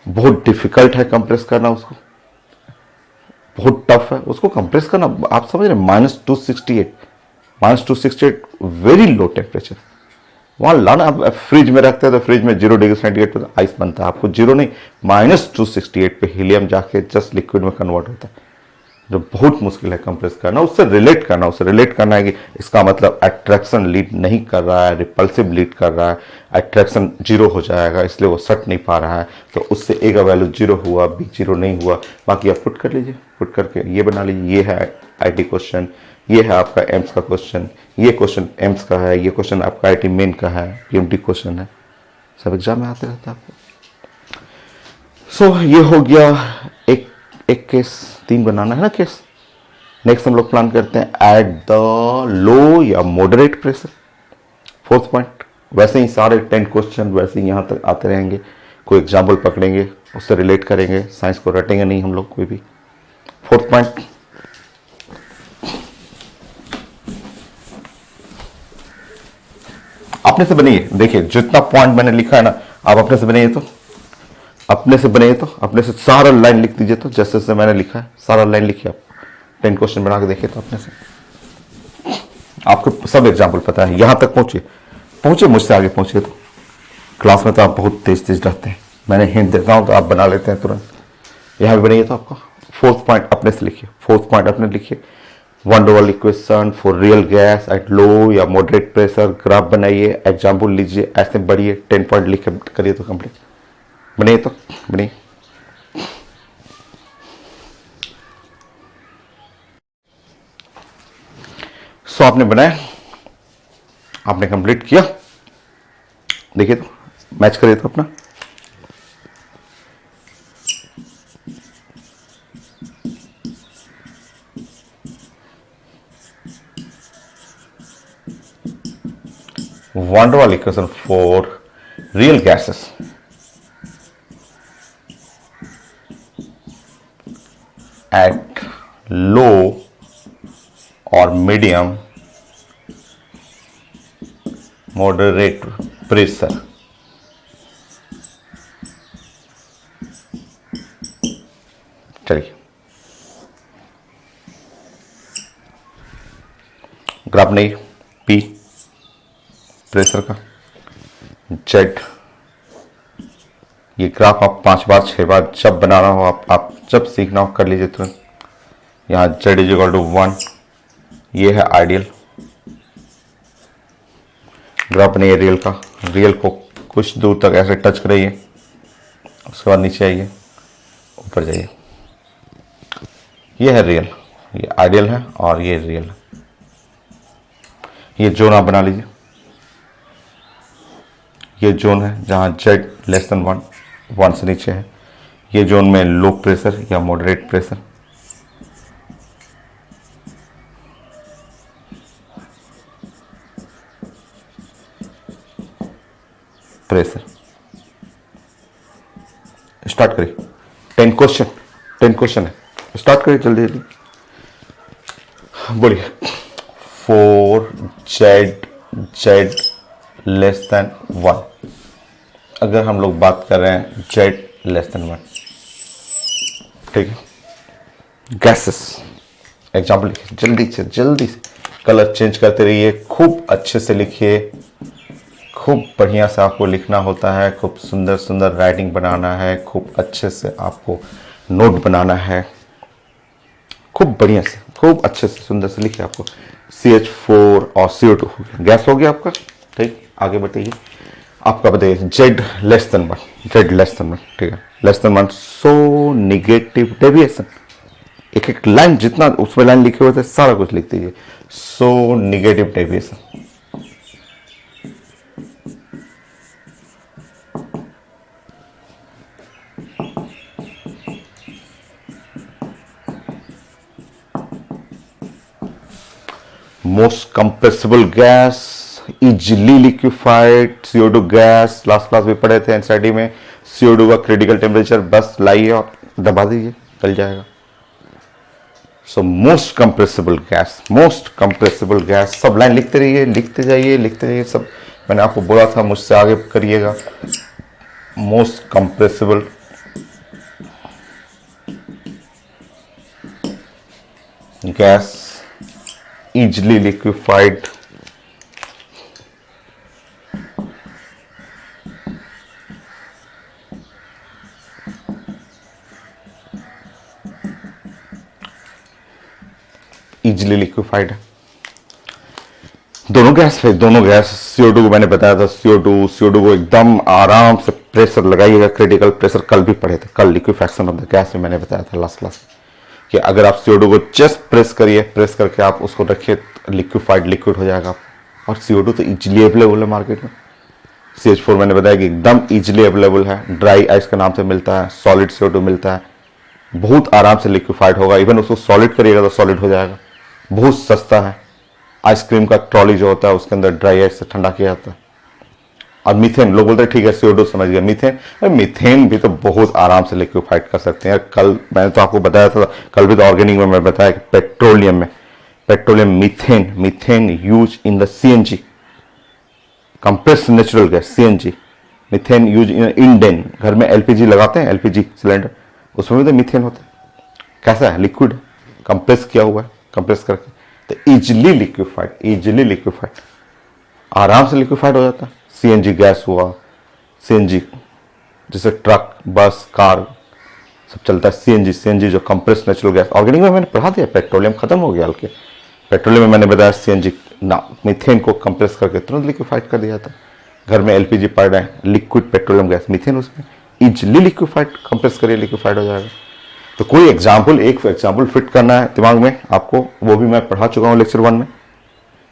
बहुत डिफिकल्ट है कंप्रेस करना, उसको बहुत टफ है उसको कंप्रेस करना। आप समझ रहे, -268 वेरी लो टेम्परेचर, वहां लाना। आप फ्रिज में रखते हैं तो फ्रिज में 0 डिग्री सेंटीग्रेड पर आइस बनता है, आपको 0 नहीं -268 पे हीलियम जाके जस्ट लिक्विड में कन्वर्ट होता है, जो बहुत मुश्किल है कंप्रेस करना। उससे रिलेट करना है कि इसका मतलब अट्रैक्शन लीड नहीं कर रहा है, रिपल्सिव लीड कर रहा है, अट्रैक्शन 0 हो जाएगा, इसलिए वो सट नहीं पा रहा है, तो उससे ए का वैल्यू 0 हुआ, बी 0 नहीं हुआ। बाकी आप पुट कर लीजिए, पुट करके ये बना लीजिए। ये है आईटी क्वेश्चन, ये है आपका एम्स का क्वेश्चन, ये क्वेश्चन एम्स का है, ये क्वेश्चन आपका आईटी मेन का है, पीएमटी क्वेश्चन है, सब एग्जाम में आते रहता है आपको। सो ये हो गया एक केस, 3 बनाना है ना केस। नेक्स्ट हम लोग प्लान करते हैं एट द लो या मॉडरेट प्रेशर, 4th पॉइंट। वैसे ही सारे 10 क्वेश्चन वैसे ही यहाँ तक आते रहेंगे, कोई एग्जाम्पल पकड़ेंगे, उससे रिलेट करेंगे, साइंस को रटेंगे नहीं हम लोग कोई भी। 4th पॉइंट, अपने से बनाइए। देखिए जितना पॉइंट मैंने लिखा है ना, आप अपने से बनाइए तो, अपने से सारा लाइन लिख दीजिए। तो जैसे जैसे मैंने लिखा है सारा लाइन लिखिए। आप 10 क्वेश्चन बना के देखिए तो अपने से आपको सब एग्जाम्पल पता है। यहां तक पहुंचे मुझसे आगे पहुंचे। तो क्लास में तो आप बहुत तेज रहते हैं, मैंने हिंट देता हूं तो आप बना लेते हैं तुरंत। यहां भी बनाइए तो आपका 4th पॉइंट अपने से लिखिए, 4th पॉइंट अपने लिखिए। One double equation for real gas at low या मॉडरेट प्रेशर, ग्राफ बनाइए, एग्जाम्पल लीजिए, ऐसे बढ़िए। 10 पॉइंट लिख करिए तो कंप्लीट। बनिए तो बनिए। सो आपने बनाया, आपने कंप्लीट किया। देखिए तो मैच करिए तो अपना। One double equation for real gases at low or medium moderate pressure। चलिए ग्राफ नहीं, पी प्रेशर का, जेड। ये ग्राफ आप 5 बार 6 बार जब बनाना हो, आप जब सीखना हो कर लीजिए तुरंत। यहाँ जेड इज इक्वल टू 1, ये है आइडियल ग्राफ नहीं है रियल का। रियल को कुछ दूर तक ऐसे टच करिए, उसके बाद नीचे आइए, ऊपर जाइए। ये है रियल, ये आइडियल है और ये रियल है। ये जोन आप बना लीजिए। ये जोन है जहाँ जेड लेस देन 1 से नीचे है। ये जोन में लो प्रेशर या मॉडरेट प्रेशर। स्टार्ट करिए। 10 क्वेश्चन है, स्टार्ट करिए जल्दी जल्दी बोलिए। 4 जेड लेस देन 1। अगर हम लोग बात कर रहे हैं जेड लेस देन 1, ठीक है। गैसेस एग्जाम्पल लिखिए जल्दी से, कलर चेंज करते रहिए, खूब अच्छे से लिखिए, खूब बढ़िया से आपको लिखना होता है, खूब सुंदर सुंदर राइटिंग बनाना है, खूब अच्छे से आपको नोट बनाना है, खूब बढ़िया से, खूब अच्छे से सुंदर से लिखिए। आपको CH4 और CO2 हो गया, गैस हो गया आपका। ठीक, आगे बताइए। आपका बताइए Z <1, Z<1, ठीक है, <1, सो निगेटिव डेविएशन। एक एक लाइन जितना उसमें लाइन लिखे हुए थे सारा कुछ लिख दीजिए, so negative deviation. Most compressible gas, easily liquefied CO2 gas, last class भी पढ़े थे एनसीईआरटी में। CO2 का क्रिटिकल टेम्परेचर बस लाइए और दबा दीजिए, चल जाएगा। So most compressible gas, most compressible gas, सब लाइन लिखते रहिए, लिखते जाइए, लिखते जाइए सब। मैंने आपको बोला था मुझसे आगे करिएगा। Most compressible gas, easily liquefied, easily liquefied. दोनों गैस है, दोनों गैस। CO2 को मैंने बताया था, CO2 को एकदम आराम से प्रेशर लगाइएगा, क्रिटिकल प्रेशर, कल भी पढ़े थे, कल लिक्विफैक्शन ऑफ द गैस में मैंने बताया था लास्ट क्लास कि अगर आप CO2 को जस्ट प्रेस करिए, प्रेस करके आप उसको रखिए, लिक्विफाइड लिक्विड हो जाएगा। और CO2 तो इजिली अवेलेबल है मार्केट में। CH4 मैंने बताया कि एकदम इजिली अवेलेबल है, ड्राई आइस के नाम से मिलता है, सॉलिड CO2 मिलता है, बहुत आराम से लिक्विफाइड होगा। इवन उसको सॉलिड करिएगा तो सॉलिड हो जाएगा, बहुत सस्ता है। आइसक्रीम का ट्रॉली जो होता है उसके अंदर ड्राई आइस से ठंडा किया जाता है। और मीथेन, लोग बोलते हैं ठीक है CO2 समझ गया, मीथेन, अरे मीथेन भी तो बहुत आराम से लिक्विफाइड कर सकते हैं। कल मैंने तो आपको बताया था, कल भी तो ऑर्गेनिक में मैं बताया कि petroleum methane use in the CNG, compressed natural gas, CNG। Methane use in Indane, घर में LPG लगाते हैं, LPG सिलेंडर, उसमें भी तो मीथेन होता है। कैसा है, लिक्विड, कंप्रेस किया हुआ है, कंप्रेस करके तो इजिली लिक्विफाइड, आराम से लिक्विफाइड हो जाता है। CNG गैस हुआ, CNG जैसे ट्रक, बस, कार सब चलता है, CNG जो कंप्रेस्ड नेचुरल गैस। ऑर्गेनिक में मैंने पढ़ा दिया, पेट्रोलियम खत्म हो गया हल्के। पेट्रोलियम में मैंने बताया CNG ना, मीथेन को कंप्रेस करके तुरंत लिक्विफाइड कर दिया था। घर में LPG पड़ रहा है, लिक्विड पेट्रोलियम गैस, मीथेन, उसमें इजिली लिक्विफाइड, कंप्रेस करिए, लिक्विफाइड हो जाएगा। तो कोई एग्जाम्पल, एक एग्जाम्पल फिट करना है दिमाग में आपको, वो भी मैं पढ़ा चुका हूँ लेक्चर 1 में।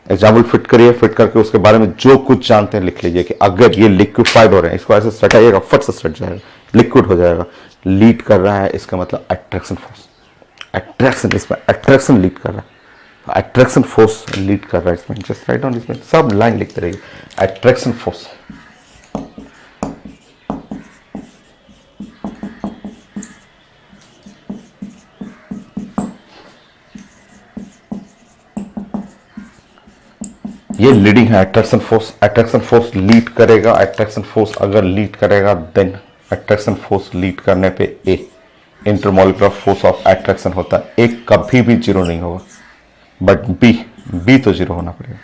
एग्जाम्पल फिट करिए, फिट करके उसके बारे में जो कुछ जानते हैं लिख लीजिए कि अगर ये लिक्विफाइड हो रहे हैं, इसको ऐसे सटाइएगा, फट से सट जाएगा, लिक्विड हो जाएगा। लीड कर रहा है, इसका मतलब अट्रैक्शन फोर्स, अट्रैक्शन, इसमें अट्रैक्शन लीड कर रहा है, अट्रैक्शन फोर्स लीड कर रहा है इसमें। जस्ट राइट डाउन, इसमें सब लाइन लिखते रहिए, अट्रैक्शन फोर्स। ये लीडिंग है, अट्रैक्शन फोर्स लीड करेगा। अट्रैक्शन फोर्स अगर लीड करेगा देन अट्रैक्शन फोर्स लीड करने पे ए, इंटरमोलिकुलर फोर्स ऑफ अट्रैक्शन होता है। ए कभी भी जीरो नहीं होगा, बट बी तो जीरो होना पड़ेगा।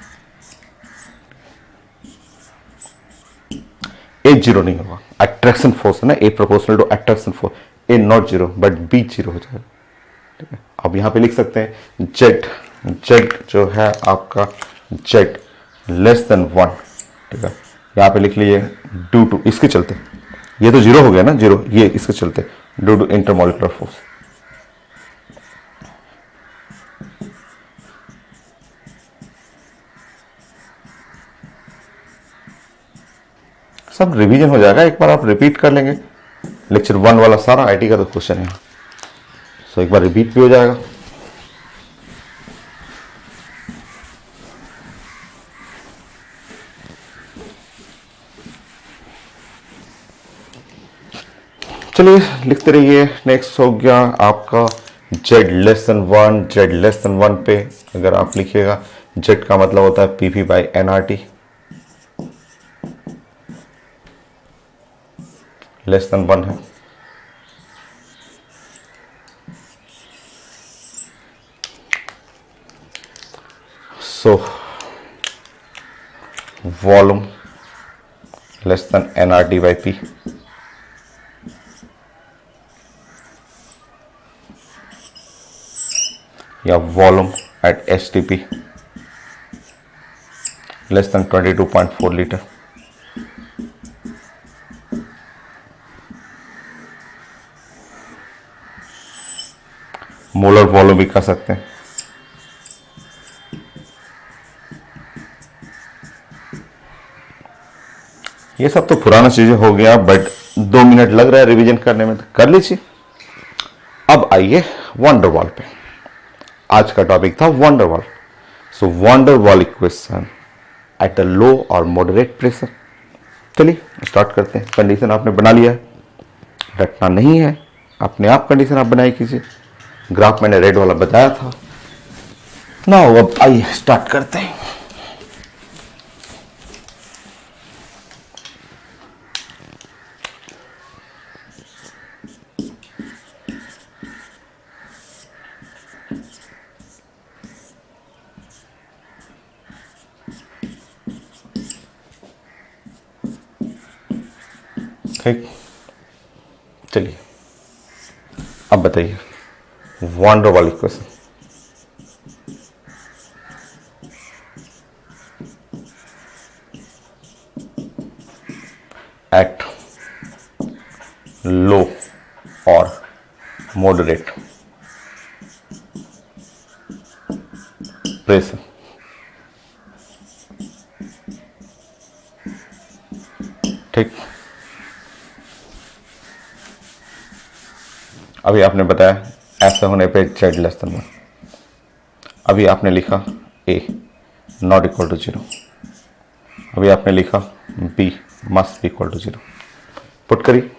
ए जीरो नहीं होगा, अट्रैक्शन फोर्स है ना, A proportional to attraction force, A not zero but B zero हो जाएगा। ठीक है, अब यहां पे लिख सकते हैं जेड जो है आपका जेड <1, ठीक है, यहां पे लिख लीजिए ड्यू टू, इसके चलते, ये तो जीरो हो गया ना, जीरो, ये इसके चलते ड्यू टू इंटरमोलिकुलर फोर्स। सब रिवीजन हो जाएगा, एक बार आप रिपीट कर लेंगे लेक्चर 1 वाला सारा आईटी का तो क्वेश्चन है, सो एक बार रिपीट भी हो जाएगा। चलिए लिखते रहिए। नेक्स्ट हो गया आपका Z<1, Z<1 पे अगर आप लिखिएगा, Z का मतलब होता है PP/nRT, <1 है। Volume less than nRT by P, या volume at STP less than 22.4 litre. Molar volume भी कर सकते हैं। ये सब तो पुराना चीजें हो गया, बट 2 मिनट लग रहा है रिवीजन करने में, तो कर लीजिए। अब आइए वंडरवॉल पे। आज का टॉपिक था van der Waals. So van der Waals equation at a low और मॉडरेट प्रेशर। चलिए स्टार्ट करते हैं। कंडीशन आपने बना लिया है, रटना नहीं है, अपने आप कंडीशन आप बनाई कीजिए। ग्राफ मैंने रेड वाला बताया था ना। अब आइए स्टार्ट करते हैं। ठीक, चलिए अब बताइए वंडरवॉल इक्वेशन। एट लो और मॉडरेट प्रेशर। ठीक, अभी आपने बताया ऐसा होने पे जेड लेस देन 1। अभी आपने लिखा ए नॉट इक्वल टू 0। अभी आपने लिखा B must be equal to 0। Put करिए,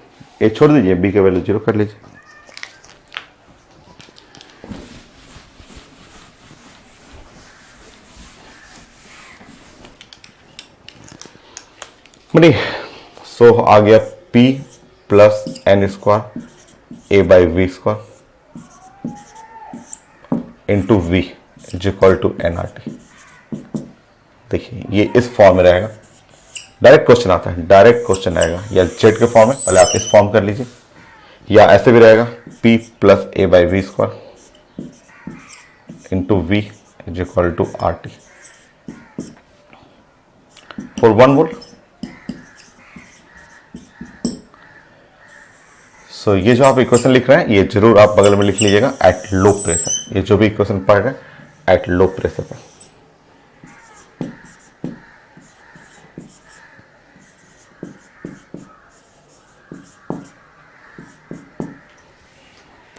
ए छोड़ दीजिए, बी के वैल्यू 0 कर लीजिए। बनी। सो आ गया P plus N square A by V square into V is equal to NRT। देखिए ये इस फॉर्म में रहेगा। डायरेक्ट क्वेश्चन आता है, डायरेक्ट क्वेश्चन आएगा, या जेड के फॉर्म में, पहले आप इस फॉर्म कर लीजिए, या ऐसे भी रहेगा P plus A by V square into V is equal to RT for 1 volt. So ये जो आप इक्वेशन लिख रहे हैं, ये जरूर आप बगल में लिख लीजिएगा एट लो प्रेशर। ये जो भी इक्वेशन पढ़ रहे हैं एट लो प्रेशर पर।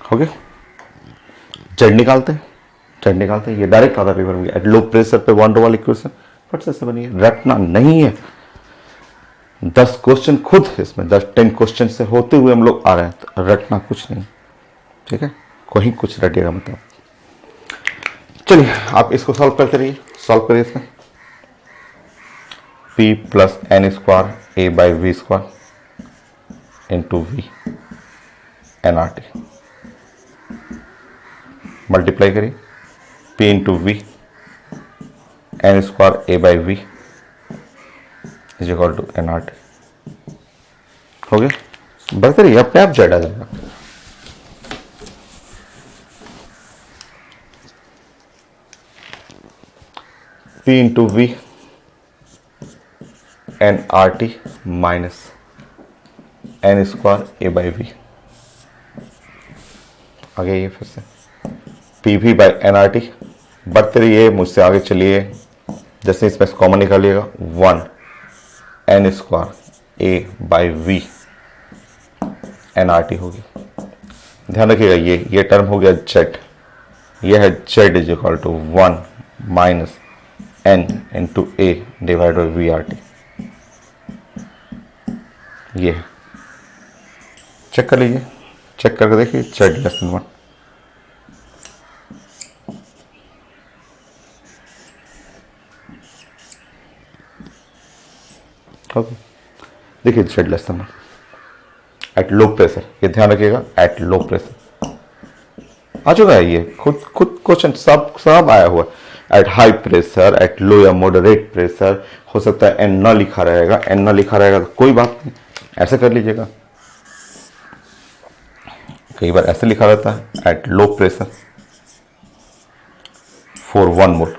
हो गया। जेड निकालते हैं, जेड निकालते हैं। ये डायरेक्ट आता है पेपर में, एट लो प्रेशर पे वंडरवॉल इक्वेशन फट से बनी है। रटना नहीं है। 10 क्वेश्चन खुद इसमें 10-10 क्वेश्चन से होते हुए हम लोग आ रहे हैं, तो रटना कुछ नहीं। ठीक है, कोई कुछ रटिएगा मतलब। चलिए आप इसको सॉल्व करते रहिए, सॉल्व करिए इसमें। P plus N square A by V square into V NRT multiply करिए। P into V N square A by V is equal to NRT। हो गया, बढ़ते रहिए, अपने आप जेड आ जाएगा। P into V NRT minus N square A by V. आगे ये फिर से पी वी बाई NRT। बढ़ते रहिए, मुझसे आगे चलिए। जैसे इसमें कॉमन निकालिएगा 1 N square A by V NRT होगी। ध्यान रखिएगा ये टर्म हो गया जेड। ये है Z is equal to 1 minus N into A divide by VRT। ये है, चेक कर लीजिए, चेक करके देखिए जेड लेस देन 1। ओके, देखिए Z less than 1 at low pressure. ये ध्यान रखिएगा, एट लो प्रेशर आ चुका है। ये खुद क्वेश्चन सब आया हुआ है। Eight high pressure, at low या मॉडरेट प्रेशर, हो सकता है एन ना लिखा रहेगा, एन ना लिखा रहेगा तो कोई बात नहीं, ऐसे कर लीजिएगा। कई बार ऐसे लिखा रहता है eight low pressure for 1 mole.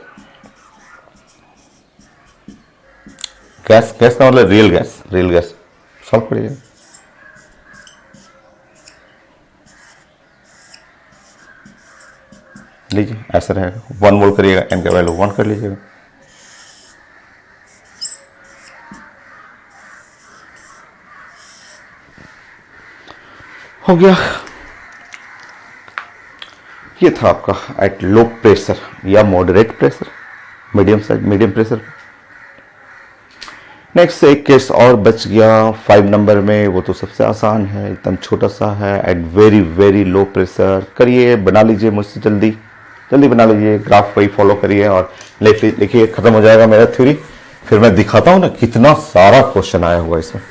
Gas, gas का मतलब real gas, real gas solve करिएगा। लीजिए ऐसा रहेगा, 1 मोल करिएगा, एन का वैल्यू 1 कर लीजिएगा। हो गया। ये था आपका एट लो प्रेशर या moderate pressure, medium side, medium pressure. Next एक केस और बच गया 5 नंबर में, वो तो सबसे आसान है, एकदम छोटा सा है, at very very low pressure. करिए, बना लीजिए मुझसे जल्दी जल्दी बना लीजिए, ग्राफ वही फॉलो करिए और लिखिए, खत्म हो जाएगा मेरा थ्योरी। फिर मैं दिखाता हूं ना कितना सारा क्वेश्चन आया हुआ इसमें।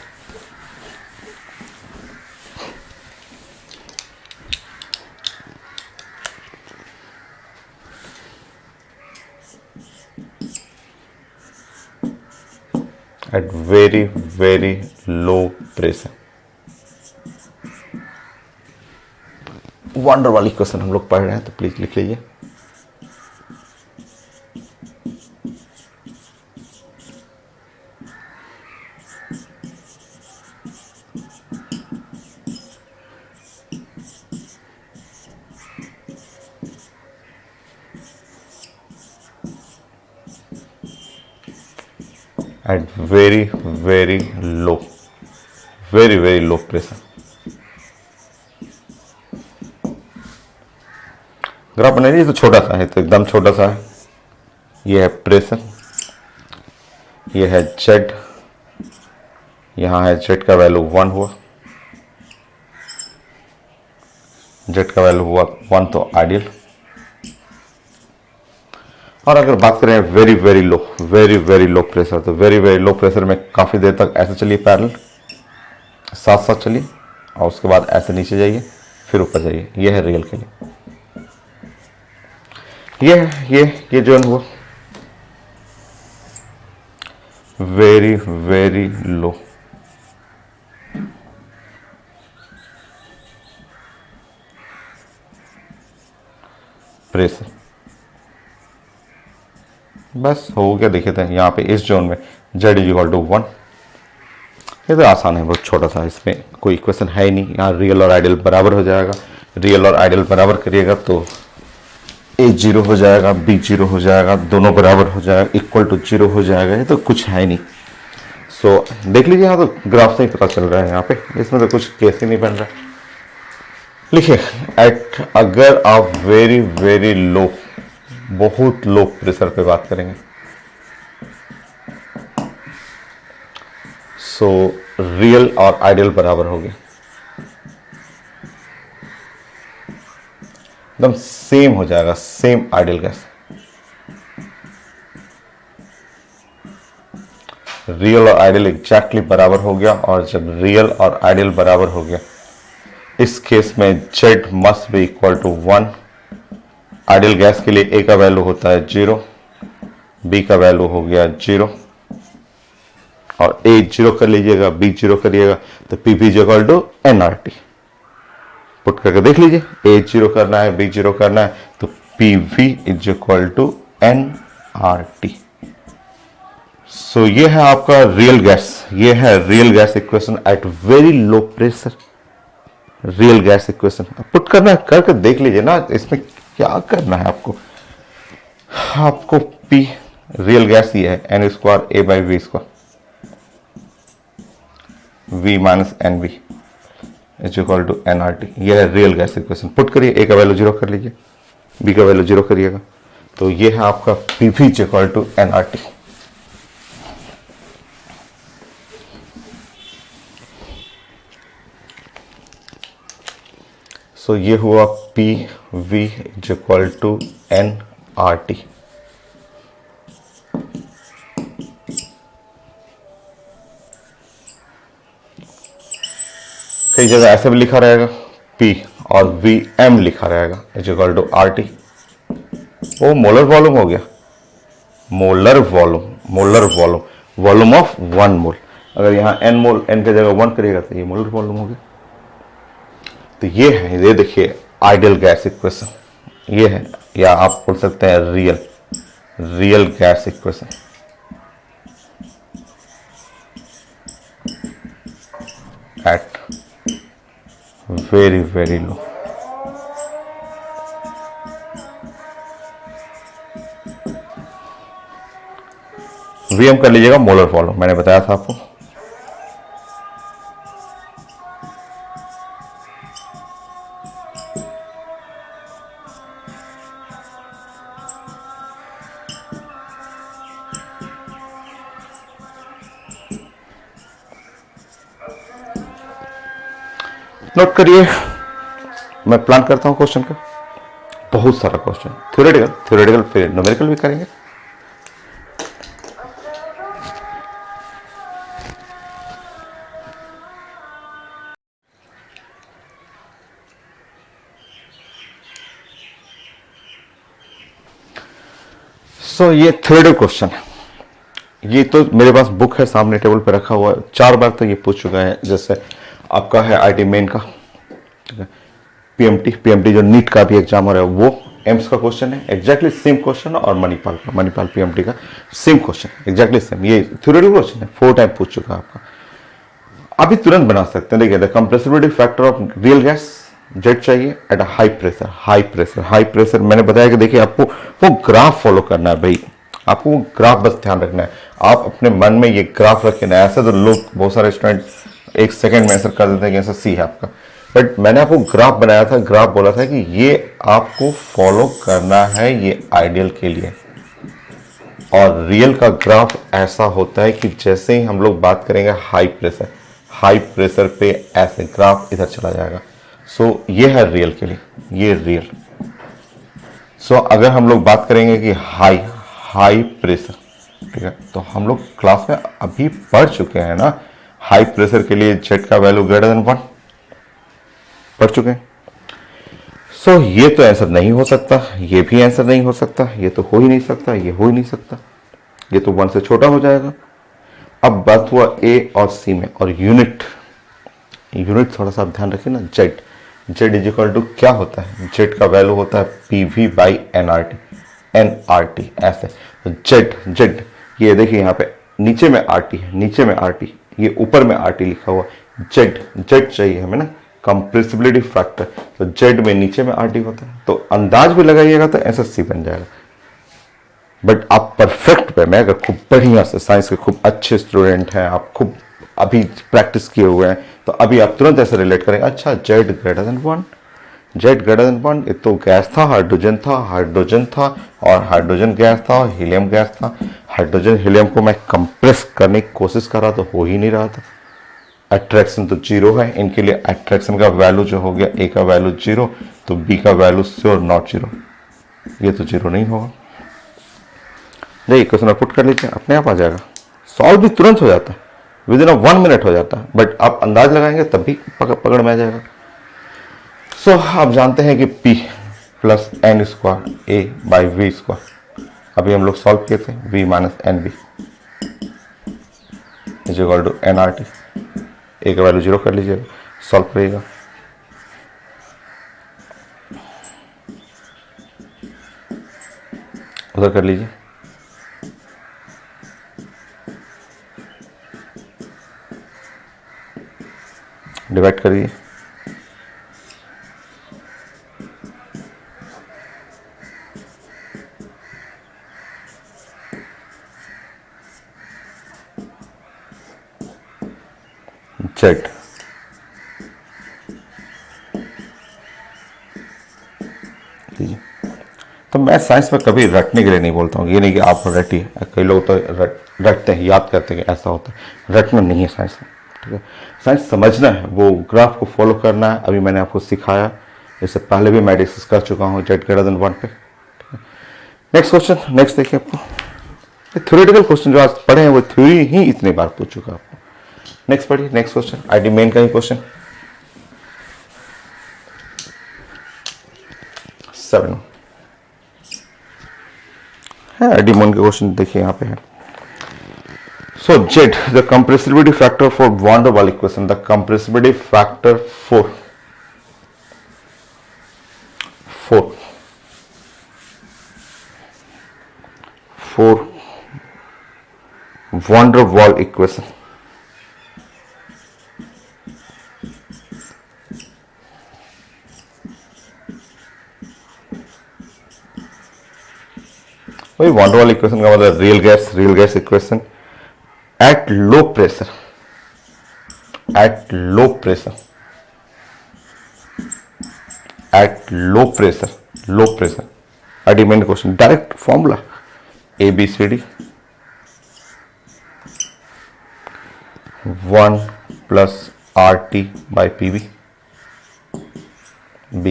At very very low pressure, van der वाली क्वेश्चन हम लोग पढ़ रहे हैं, तो प्लीज लिख लीजिए। At very very low, very very low pressure. Graph बनाइए, तो छोटा सा है, तो एकदम छोटा सा है। ये है प्रेशर, ये है जेड, यहां है जेड का वैल्यू 1 हुआ, जेड का वैल्यू हुआ 1 तो आइडियल। और अगर बात करें very very low, very very low pressure, तो वेरी वेरी लो प्रेशर में काफी देर तक ऐसे चलिए, पैरेलल साथ साथ चलिए, और उसके बाद ऐसे नीचे जाइए, फिर ऊपर जाइए। ये है रियल के लिए, ये जो है वो वेरी वेरी लो प्रेशर। बस हो गया। देखिए थे यहाँ पे इस जोन में z इक्वल टू 1, ये तो आसान है, बहुत छोटा सा, इसमें कोई इक्वेशन है ही नहीं। यहाँ रियल और आइडियल बराबर हो जाएगा, रियल और आइडियल बराबर करिएगा तो a 0 हो जाएगा, b 0 हो जाएगा, दोनों बराबर हो जाएगा, इक्वल टू 0 हो जाएगा। ये तो कुछ है ही नहीं। सो देख लीजिए, यहाँ तो ग्राफ से ही पता चल रहा है, यहाँ पे इसमें तो कुछ केस ही नहीं बन रहा। लिखिए एट, अगर आप वेरी वेरी लो, बहुत लो प्रेशर पे बात करेंगे, सो रियल और आइडियल बराबर हो गए, एकदम सेम हो जाएगा, सेम आइडियल गैस। रियल और आइडियल एग्जैक्टली बराबर हो गया, और जब रियल और आइडियल बराबर हो गया, इस केस में z must be equal to 1। Ideal gas के लिए a का वैल्यू होता है 0, b का वैल्यू हो गया 0, और a 0 कर लीजिएगा, b 0 करिएगा, तो pv equal to nRT। Put करके देख लीजिए, a 0 करना है, b 0 करना है, तो pv is equal to nRT। So ये है आपका रियल गैस, ये है real gas equation at very low pressure, real gas equation. Put करना है, करके देख लीजिए ना, इसमें क्या करना है आपको। P रियल गैस ये है n square a by V square, v minus N V is equal to nRT। ये है रियल गैस इक्वेशन। पुट करिए, a का वैल्यू 0 कर लीजिए, b का वैल्यू 0 करिएगा, तो ये है आपका PV is equal to nRT। So ये हुआ PV is equal to nRT। कई जगह ऐसे भी लिखा रहेगा P और VM लिखा रहेगा इज इक्वल टू RT। वो मोलर वॉल्यूम हो गया, वॉल्यूम ऑफ 1 मोल। अगर यहाँ n मोल, n की जगह 1 करेगा तो ये मोलर वॉल्यूम हो गया। तो ये है, ये देखिए आइडियल गैस इक्वेशन, ये है, या आप बोल सकते हैं real gas equation. At very low. VM कर लीजिएगा मोलर वॉल्यूम, मैंने बताया था आपको। नोट करिए, मैं प्लान करता हूं क्वेश्चन का, बहुत सारा क्वेश्चन, थ्योरेटिकल फिर न्यूमेरिकल भी करेंगे। ये थ्योरेटिकल क्वेश्चन है। ये तो मेरे पास बुक है सामने टेबल पे रखा हुआ है, 4 बार तो ये पूछ चुका है। जैसे आपका है आईटी मेन का, पीएमटी जो नीट का भी एग्जाम हो रहा है, वो एम्स का क्वेश्चन है, एग्जैक्टली सेम क्वेश्चन। और मणिपाल पीएमटी का सेम क्वेश्चन, एग्जैक्टली सेम। ये थ्योरेटिकल क्वेश्चन है, 4 टाइम पूछ चुका है आपका। अभी तुरंत बना सकते हैं। देखिए, the compressibility factor of real gas jet चाहिए एट हाई प्रेशर। मैंने बताया कि देखिए आपको वो ग्राफ फॉलो करना है भाई, आपको वो ग्राफ बस ध्यान रखना है। आप अपने मन में ये ग्राफ रखें ना, ऐसे तो लोग, बहुत सारे स्टूडेंट 1 सेकंड में आंसर कर देते हैं कि ऐसा सी है आपका, बट मैंने आपको ग्राफ बनाया था, ग्राफ बोला था कि ये आपको फॉलो करना है, ये आइडियल के लिए। और रियल का ग्राफ ऐसा होता है कि जैसे ही हम लोग बात करेंगे हाई प्रेशर पे ऐसे ग्राफ इधर चला जाएगा। ये है रियल के लिए, ये रियल। अगर हम लोग बात करेंगे कि हाई प्रेशर, ठीक है, तो हम लोग क्लास में अभी पढ़ चुके हैं ना, हाई प्रेशर के लिए जेट का वैल्यू ग्रेटर देन 1 पढ़ चुके हैं। ये तो आंसर नहीं हो सकता, ये भी आंसर नहीं हो सकता, ये तो हो ही नहीं सकता, ये हो ही नहीं सकता, ये तो 1 से छोटा हो जाएगा। अब बात हुआ ए और सी में, और यूनिट थोड़ा सा ध्यान रखिए ना। जेड इज इक्वल टू क्या होता है, जेड का वैल्यू होता है पीवी बाई एनआरटी ऐसे। तो जेड ये देखिए यहाँ पे नीचे में आरटी है, ये ऊपर में आरटी लिखा हुआ। जेड चाहिए हमें ना, कंप्रेसिबिलिटी फैक्टर। तो जेड में नीचे में आरटी होता है, तो अंदाज भी लगाइएगा तो आंसर सी बन जाएगा। बट आप परफेक्ट पे, मैं अगर खूब बढ़िया से साइंस के खूब अच्छे स्टूडेंट हैं, आप खूब अभी प्रैक्टिस किए हुए हैं, तो अभी आप तुरंत ऐसे रिलेट करेंगे, अच्छा जेड ग्रेटर देन 1, ये तो गैस था, हाइड्रोजन था, और हाइड्रोजन गैस था और हीलियम गैस था। हाइड्रोजन हीलियम को मैं कंप्रेस करने की कोशिश कर रहा तो हो ही नहीं रहा था। अट्रैक्शन तो 0 है, इनके लिए अट्रैक्शन का वैल्यू जो हो गया, ए का वैल्यू 0, तो बी का वैल्यू श्योर नॉट 0, ये तो 0 नहीं होगा। देखिए क्वेश्चन पुट कर लीजिए, अपने आप आ जाएगा, सॉल्व भी तुरंत हो जाता है, विद इन 1 मिनट हो जाता है, बट आप अंदाज लगाएंगे तब भी पकड़ में आ जाएगा। आप जानते हैं कि P plus N square A by V square, अभी हम लोग सॉल्व किए थे, V minus N B is equal to N R T. A का वैल्यू 0 कर लीजिएगा, सॉल्व करिएगा, उधर कर लीजिए, डिवाइड करिए, जेड लीजिए। तो मैं साइंस में कभी रटने के लिए नहीं बोलता हूँ, ये नहीं कि आप रटिए, कई लोग तो रटते हैं, याद करते हैं कि ऐसा होता है, रटना नहीं है साइंस में, ठीक है। साइंस समझना है, वो ग्राफ को फॉलो करना है। अभी मैंने आपको सिखाया, इससे पहले भी मैं डिस्कस कर चुका हूँ जेड ग्रेटर देन 1 पे। नेक्स्ट क्वेश्चन, नेक्स्ट देखिए, आपको थ्योरेटिकल क्वेश्चन जो आज पढ़े हैं वो थ्योरी ही इतनी बार पूछ चुका आपको। नेक्स्ट पढ़िए, नेक्स्ट क्वेश्चन, आईटी मेन का ही क्वेश्चन 7 है, एडी मोन के क्वेश्चन देखिए यहाँ पे है. So Z, the compressibility factor for van der Waals equation, the compressibility factor for van der Waals equation. वही van der Waals इक्वेशन का मतलब real gas equation at low pressure, demand question direct formula ABCD 1 plus RT by PV B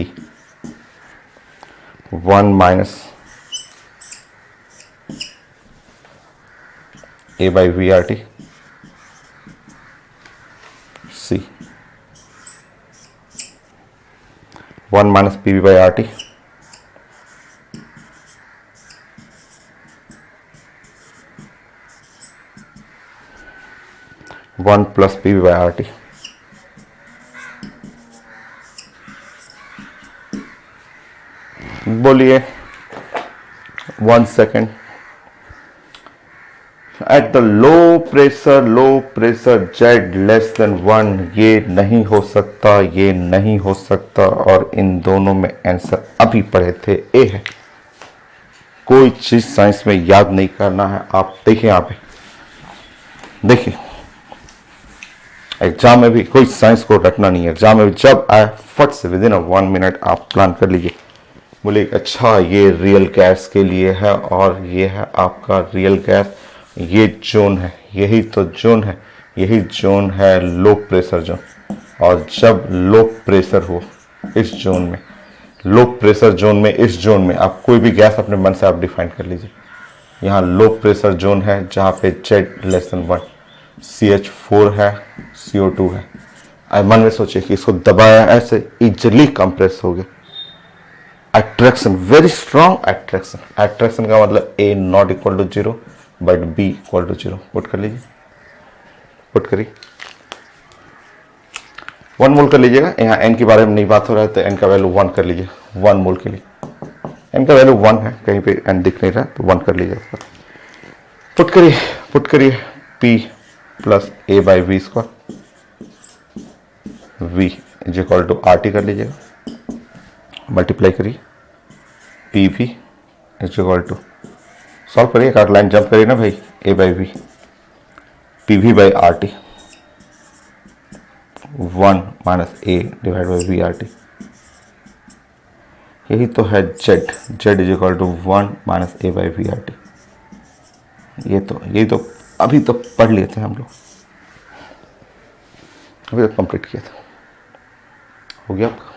1 minus A by VRT C 1 minus PV by RT 1 plus PV by RT. बोलिए 1 second. At the low pressure Z less than 1, ये नहीं हो सकता, और इन दोनों में answer अभी पढ़े थे ए है. कोई चीज साइंस में याद नहीं करना है. आप देखिए यहाँ पे, देखिए एग्जाम में भी कोई साइंस को रटना नहीं है. एग्जाम में भी जब आए फट से विदिन 1 मिनट आप प्लान कर लीजिए. बोले अच्छा ये रियल गैस के लिए है और ये है आपका रियल गैस, ये जोन है, यही जोन है लो प्रेशर जोन. और जब लो प्रेशर हो इस जोन में, इस जोन में आप कोई भी गैस अपने मन से आप डिफाइन कर लीजिए. यहाँ लो प्रेशर जोन है जहाँ पे Z लेस देन 1, CH4 है, CO2 है. अब मन में सोचिए कि इसको दबाया ऐसे इजिली कंप्रेस हो गया. अट्रैक्शन, वेरी स्ट्रॉन्ग अट्रैक्शन का मतलब A not equal to 0 but B equal to 0. Put कर लीजिए, पुट करिए. 1 मोल कर लीजिएगा. यहाँ n के बारे में नहीं बात हो रहा है तो n का वैल्यू 1 कर लीजिए. 1 मोल के लिए n का वैल्यू 1 है, कहीं पे n दिख नहीं रहा तो 1 कर लीजिएगा. पुट करिए P plus A by V square, V is equal to RT कर लीजिएगा. मल्टीप्लाई करिए PV is equal to, solve करिए, एक लाइन जंप करिए ना भाई. A by V PV by RT 1 minus A divide by VRT. यही तो है Z is equal to 1 minus A by VRT. यही तो अभी तो पढ़ लिए थे हम लोग, अभी तो कंप्लीट किया था. हो गया आपका.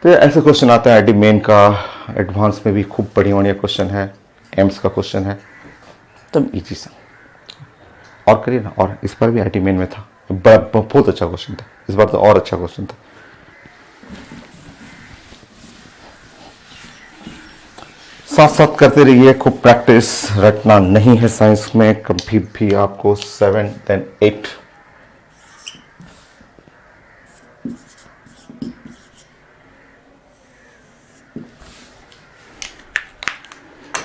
तो ऐसे क्वेश्चन आता है. आईटी मेन का एडवांस में भी खूब बढ़िया क्वेश्चन है. एम्स का क्वेश्चन है, तब इजी सा. और करिए ना. और इस बार भी आईटी मेन में था, बहुत अच्छा क्वेश्चन था. इस बार तो और अच्छा क्वेश्चन था. साथ करते रहिए, खूब प्रैक्टिस. रटना नहीं है साइंस में कभी भी आपको. 7 then 8.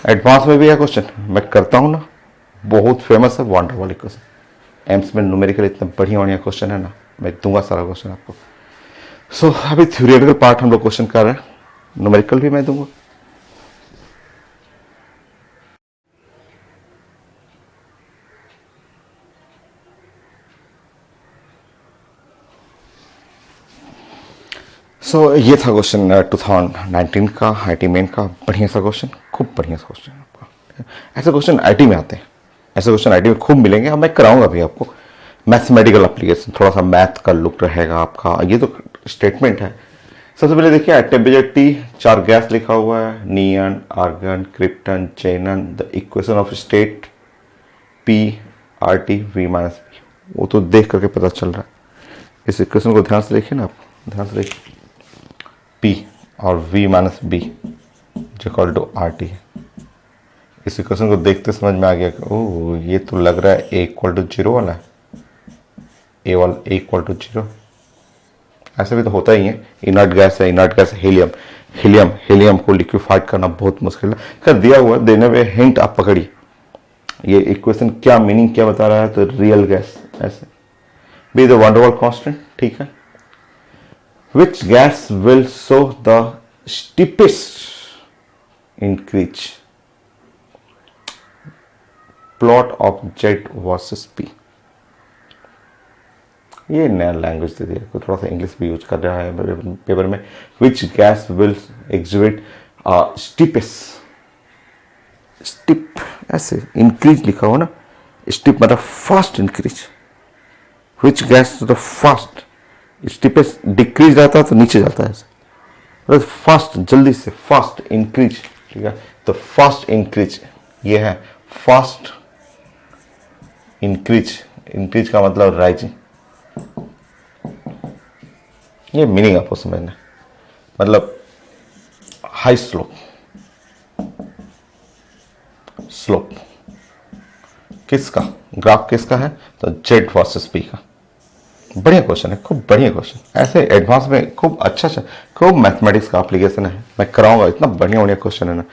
एडवांस में भी है क्वेश्चन, मैं करता हूं ना. बहुत फेमस है वान डर वाल इक्वेशन. एम्स में न्यूमेरिकल इतना बढ़िया क्वेश्चन है ना, मैं दूंगा सारा क्वेश्चन आपको. सो अभी थ्योरेटिकल पार्ट हम लोग क्वेश्चन कर रहे हैं, न्यूमेरिकल भी मैं दूंगा. सो ये था क्वेश्चन 2019 का आईटी मेन का. बढ़िया सा क्वेश्चन, खूब बढ़िया सा क्वेश्चन आपका. ऐसे क्वेश्चन आईटी में आते हैं, ऐसे क्वेश्चन आईटी में खूब मिलेंगे. अब मैं कराऊंगा भी आपको मैथमेटिकल एप्लीकेशन, थोड़ा सा मैथ का लुक रहेगा आपका. ये तो स्टेटमेंट है. सबसे पहले देखिए टेम्परेचर T, 4 गैस लिखा हुआ है, neon, argon, krypton, xenon. The equation of state P RT V minus P, वो तो देख करके पता चल रहा है. इस इक्वेशन को ध्यान से देखिए ना आप, ध्यान से देखिए. P और V minus B equal to RT है. इस इक्वेशन को देखते समझ में आ गया कि ओह ये तो लग रहा है ए इक्वल टू जीरो वाला है, ए वाला ए इक्वल टू जीरो। ऐसे भी तो होता ही है, इनर्ट गैस है, इनर्ट गैस हीलियम, हीलियम को लिक्विफाइड करना बहुत मुश्किल है। कर दिया हुआ देने में हिंट आप पकड़िए, ये इक्वेशन क्या मीनिंग क्या बता रहा है, तो रियल गैस ऐसे बी द वंडरवल कांस्टेंट, ठीक है। विच gas will show the steepest increase, plot of Z versus P. ये नया लैंग्वेज दे दिया, थोड़ा सा इंग्लिश भी यूज कर रहा है पेपर में। Which gas will exhibit steepest, steep ऐसे इंक्रीज लिखा हो ना, स्टिप मतलब fast increase. Which gas the fast, steepest decrease रहता है तो नीचे जाता है ऐसे, फास्ट जल्दी से फास्ट इंक्रीज, ठीक है। तो फास्ट इंक्रीज ये है, फास्ट इंक्रीज, इंक्रीज का मतलब राइजिंग। ये मीनिंग आपको समझना, मतलब हाई स्लोप, स्लोप किसका, ग्राफ किसका है, तो जेड वर्सेस पी का। बढ़िया क्वेश्चन है, खूब बढ़िया क्वेश्चन, ऐसे एडवांस में खूब अच्छा, खूब मैथमेटिक्स का एप्लीकेशन है, मैं कराऊंगा, इतना बढ़िया बढ़िया क्वेश्चन है ना।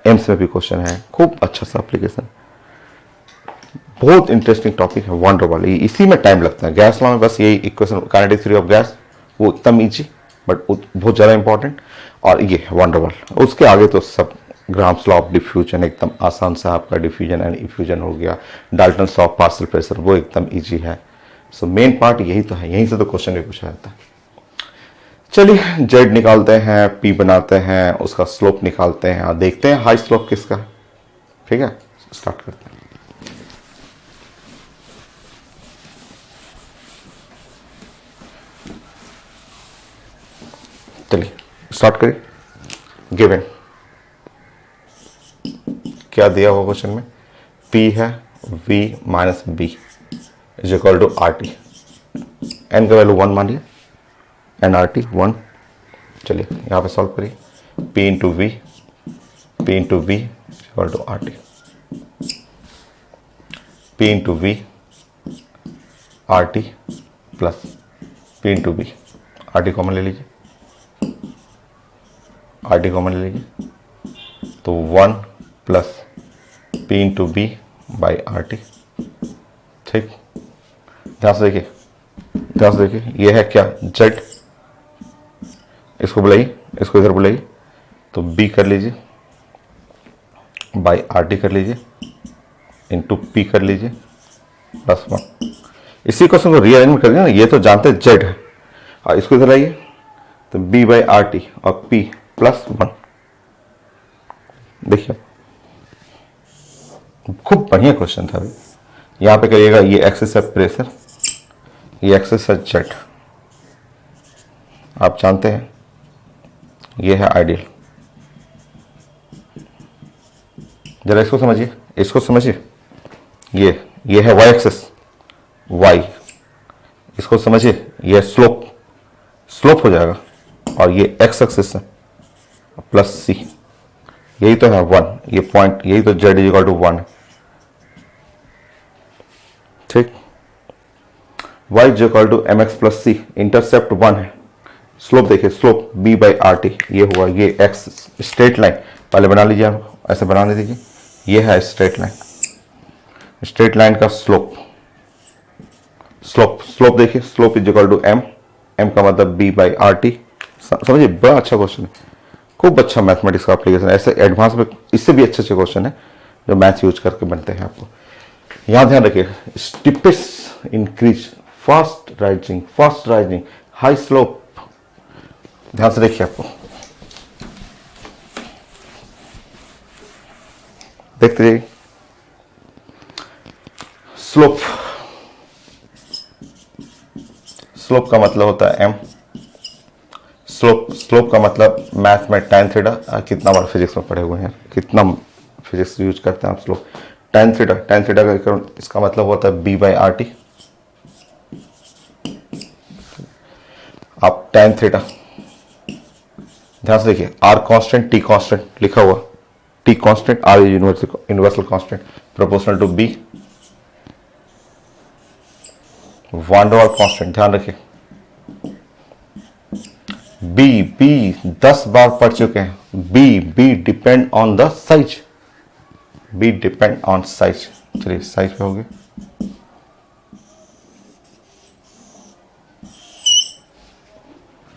एम्स में भी क्वेश्चन है, खूब अच्छा सा एप्लीकेशन, बहुत इंटरेस्टिंग टॉपिक है, वंडरवल। इसी में टाइम लगता है, गैस लॉ में बस यही equation, kinetic theory of gas, वो एकदम ईजी बट बहुत ज़्यादा इंपॉर्टेंट, और ये वंडरवल। उसके आगे तो सब ग्राम्स लॉ ऑफ डिफ्यूजन एकदम आसान सा, आपका डिफ्यूजन एंड इफ्यूजन हो गया, Dalton law of partial pressure वो एकदम ईजी है। सो मेन पार्ट यही तो है, यहीं से तो क्वेश्चन भी पूछा जाता है। चलिए जेड निकालते हैं, पी बनाते हैं, उसका स्लोप निकालते हैं और देखते हैं हाई स्लोप किसका है, ठीक है। स्टार्ट करते हैं। चलिए स्टार्ट करिए। गिवन क्या दिया हुआ क्वेश्चन में, P है V minus B is equal to R T, N का वैल्यू 1 मान लिया, एन आर टी 1। चलिए यहाँ पे सॉल्व करिए, P into V, P into V equal to R T, P into V R T plus P into V, R T common ले लीजिए, R T common ले लीजिए, तो 1 plus P into B by R T, ठीक। ध्यान से देखिए, ध्यान से देखिए, ये है क्या, जेड, इसको बुलाइए, इसको इधर बुलाइए, तो B कर लीजिए बाई आर टी कर लीजिए इंटू P कर लीजिए प्लस 1। इसी क्वेश्चन को रीअरेंज कर दिया ना, ये तो जानते हैं जेड है, और इसको इधर आइए तो B बाई आर टी और P प्लस 1। देखिए खूब बढ़िया क्वेश्चन था। यहाँ पे करिएगा, ये एक्सिस है प्रेशर, ये एक्सिस है जेड, आप जानते हैं ये है आइडियल। जरा इसको समझिए, इसको समझिए, ये है वाई एक्सिस, वाई, इसको समझिए, ये स्लोप, स्लोप हो जाएगा, और ये एक्स एक्सिस है प्लस सी, यही तो है 1, ये पॉइंट, यही तो जेड इज इक्वल टू 1, ठीक। Y is equal to M X plus C, intercept 1 है, स्लोप देखिए, slope B by R T, ये हुआ, ये एक्स स्ट्रेट लाइन, पहले बना लीजिए आप, ऐसे बनाने दीजिए, ये है स्ट्रेट लाइन, स्ट्रेट लाइन का स्लोप, स्लोप, स्लोप देखिए, slope is equal to M, M का मतलब बी बाई आर टी। समझिए बड़ा अच्छा क्वेश्चन है, खूब अच्छा मैथमेटिक्स का एप्लीकेशन, ऐसे एडवांस में इससे भी अच्छे अच्छे क्वेश्चन है जो मैथ्स यूज करके बनते हैं आपको। यहाँ ध्यान रखिए, steepest increase, fast rising, high slope, ध्यान से देखिए, आपको देखते जाइए। स्लोप, स्लोप का मतलब होता है एम, स्लोप का मतलब मैथ में tan थीटा, कितना बार फिजिक्स में पढ़े हुए हैं, कितना फिजिक्स यूज करते हैं आप स्लोप, tan थीटा का इसका मतलब होता है b बाई आर टी, आप tan थीटा, ध्यान से देखिए, r कांस्टेंट t कांस्टेंट लिखा हुआ, T constant, R is universal constant proportional to B. Van der वाल कांस्टेंट ध्यान रखिए, बी बी 10 बार पढ़ चुके हैं, B depend on the size, B depend on size. चलिए साइज पे हो गए।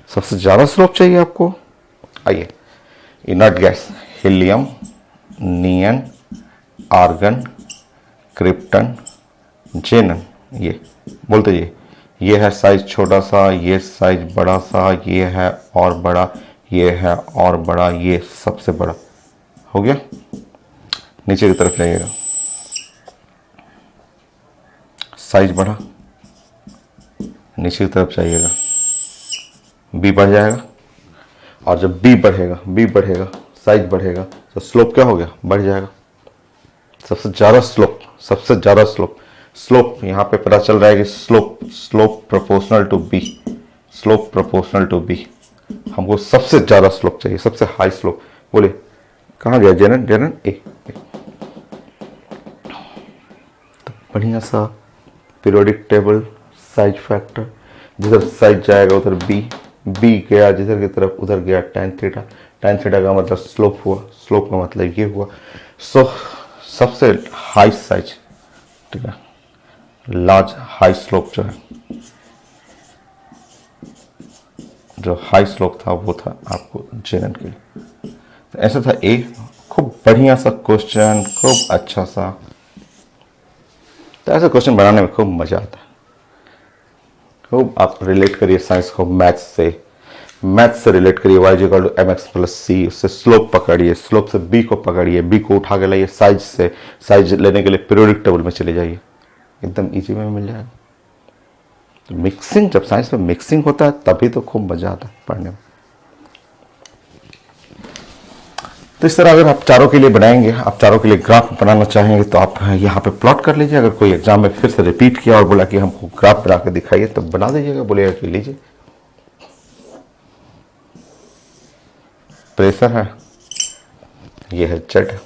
सबसे ज्यादा स्लोप चाहिए आपको, आइए inert gas, helium, neon, argon, krypton, xenon, ये बोलते ये है साइज छोटा सा, ये साइज बड़ा सा, ये है और बड़ा, ये है और बड़ा, ये सबसे बड़ा हो गया। नीचे की तरफ जाइएगा, साइज बढ़ा, नीचे की तरफ जाइएगा, बी बढ़ जाएगा, और जब बी बढ़ेगा साइज बढ़ेगा तो स्लोप क्या हो गया, बढ़ जाएगा। सबसे ज्यादा स्लोप यहां पे पता चल रहा है कि स्लोप प्रोपोर्शनल टू बी, हमको सबसे ज्यादा स्लोप चाहिए, सबसे हाई स्लोप। बोले कहाँ गया जेनन ए। तो बढ़िया सा पीरियोडिक टेबल, साइज फैक्टर, जिधर साइज जाएगा उधर बी गया जिधर की तरफ उधर गया tan थीटा का मतलब स्लोप हुआ, स्लोप का मतलब ये हुआ। सबसे हाई साइज, ठीक है, लार्ज हाई स्लोप जो हाई स्लोप था वो था आपको जेनन के लिए। तो ऐसा था ए, खूब बढ़िया सा क्वेश्चन, खूब अच्छा सा। तो ऐसा क्वेश्चन बनाने में खूब मजा आता है। खूब आप रिलेट करिए साइंस को मैथ से रिलेट करिए, y equal to mx plus C, उससे स्लोप पकड़िए, स्लोप से b को पकड़िए, b को उठा के लाइए साइज से, साइज लेने के लिए पीरियोडिक टेबल में चले जाइए, एकदम इजी में मिल जाएगा। तो मिक्सिंग, जब साइंस में मिक्सिंग होता है तभी तो खूब मजा आता है पढ़ने में। तो इस तरह अगर आप चारों के लिए बनाएंगे, आप चारों के लिए ग्राफ बनाना चाहेंगे तो आप यहाँ पे प्लॉट कर लीजिए। अगर कोई एग्जाम में फिर से रिपीट किया और बोला कि हमको ग्राफ बना के दिखाइए तो बना दीजिएगा, बोलेगा कि लीजिए। प्रेशर है, ये है जेड,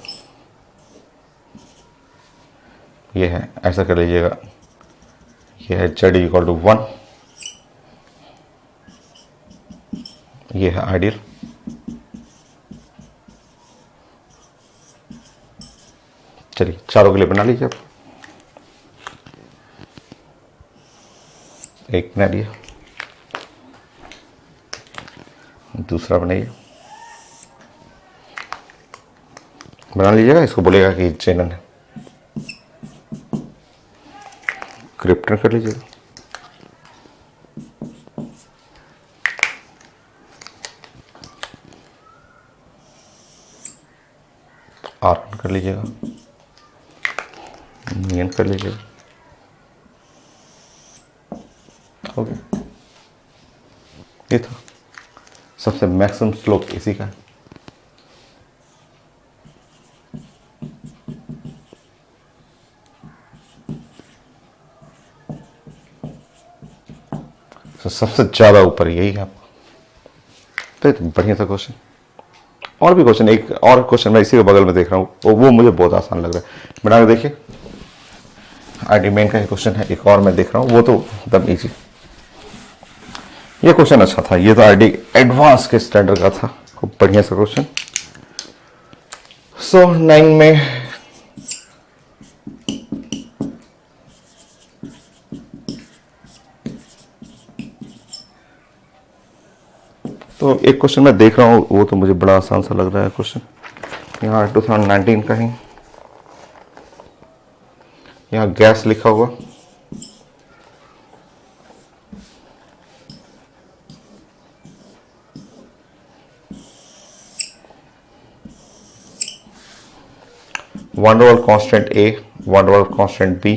ये है, ऐसा कर लीजिएगा, ये है जेड इक्वल टू 1, ये है आइडियल, चलिए चारों के लिए बना लीजिए आप। एक बना लिया, दूसरा बनाइए, बना लीजिएगा। इसको बोलेगा कि जेनन है, क्रिप्टन कर लीजिएगा, आर्गन कर लीजिएगा, नियन कर लीजिएगा, हो गया। ये था सबसे मैक्सिमम स्लोप इसी का है। तो सबसे ज्यादा ऊपर यही है आपको। तो बढ़िया था क्वेश्चन। और भी क्वेश्चन, एक और क्वेश्चन मैं इसी के बगल में देख रहा हूँ, वो मुझे बहुत आसान लग रहा है। बना के देखिए, आईडी मेन का क्वेश्चन है, एक और मैं देख रहा हूँ, वो तो एकदम इजी। ये क्वेश्चन अच्छा था, ये तो आईडी एडवांस के स्टैंडर्ड का था, खूब बढ़िया सा क्वेश्चन। 9 में तो एक क्वेश्चन मैं देख रहा हूँ, वो तो मुझे बड़ा आसान सा लग रहा है क्वेश्चन। यहाँ 2019 का ही, यहाँ गैस लिखा हुआ, वन डेर वाल कांस्टेंट ए, वन डेर वाल कांस्टेंट बी,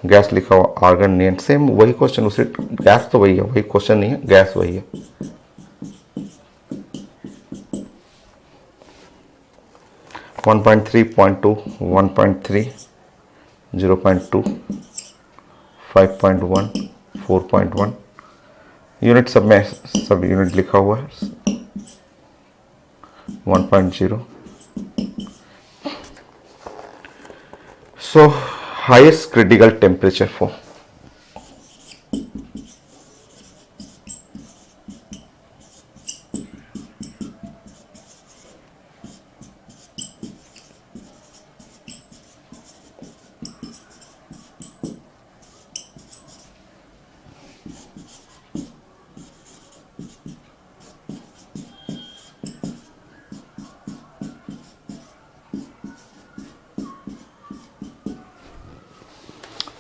गैस लिखा हुआ आर्गन नियन। सेम वही क्वेश्चन, उसे गैस तो वही है, वही क्वेश्चन नहीं है, गैस वही है। वन 1.3, 0.2, 1.3, 0.2, 5.1, 4.1 यूनिट, सब में सब यूनिट लिखा हुआ है। 1.0, So highest critical temperature for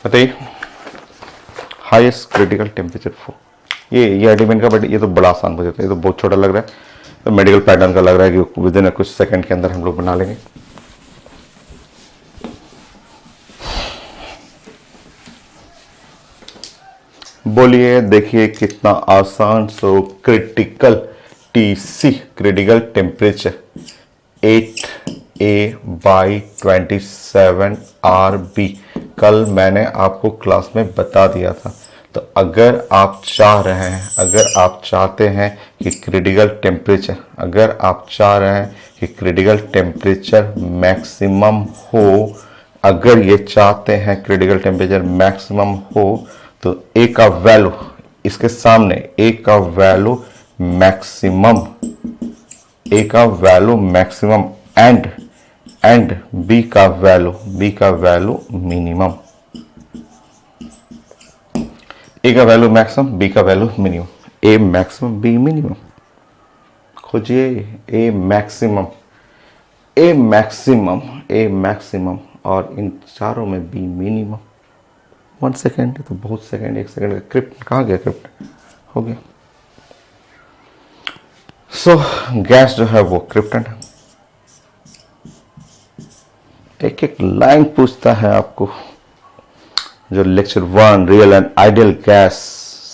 बताइए हाईएस्ट क्रिटिकल टेम्परेचर फॉर ये एडिमेंट का, बट ये तो बड़ा आसान बजट है, ये तो बहुत छोटा लग रहा है, तो मेडिकल पैटर्न का लग रहा है कि विद इन कुछ सेकंड के अंदर हम लोग बना लेंगे। बोलिए, देखिए कितना आसान। So critical TC critical temperature 8a/27 RB कल मैंने आपको क्लास में बता दिया था। तो अगर आप चाह रहे हैं, अगर आप चाहते हैं कि क्रिटिकल टेम्परेचर, अगर आप चाह रहे हैं कि क्रिटिकल टेम्परेचर मैक्सिमम हो, अगर ये चाहते हैं क्रिटिकल टेम्परेचर मैक्सिमम हो, तो ए का वैल्यू इसके सामने, ए का वैल्यू मैक्सिमम, ए का वैल्यू मैक्सिमम एंड बी का वैल्यू मिनिमम। ए का वैल्यू मैक्सिमम, बी का value minimum. A maximum, B minimum. खोजिए A maximum, A maximum, A maximum और इन चारों में बी मिनिमम। 1 सेकेंड, तो बहुत सेकेंड, 1 सेकेंड का क्रिप्ट कहाँ गया? क्रिप्ट हो गया। सो गैस जो है वो क्रिप्टन है। एक एक लाइन पूछता है आपको, जो lecture 1 real and ideal gas,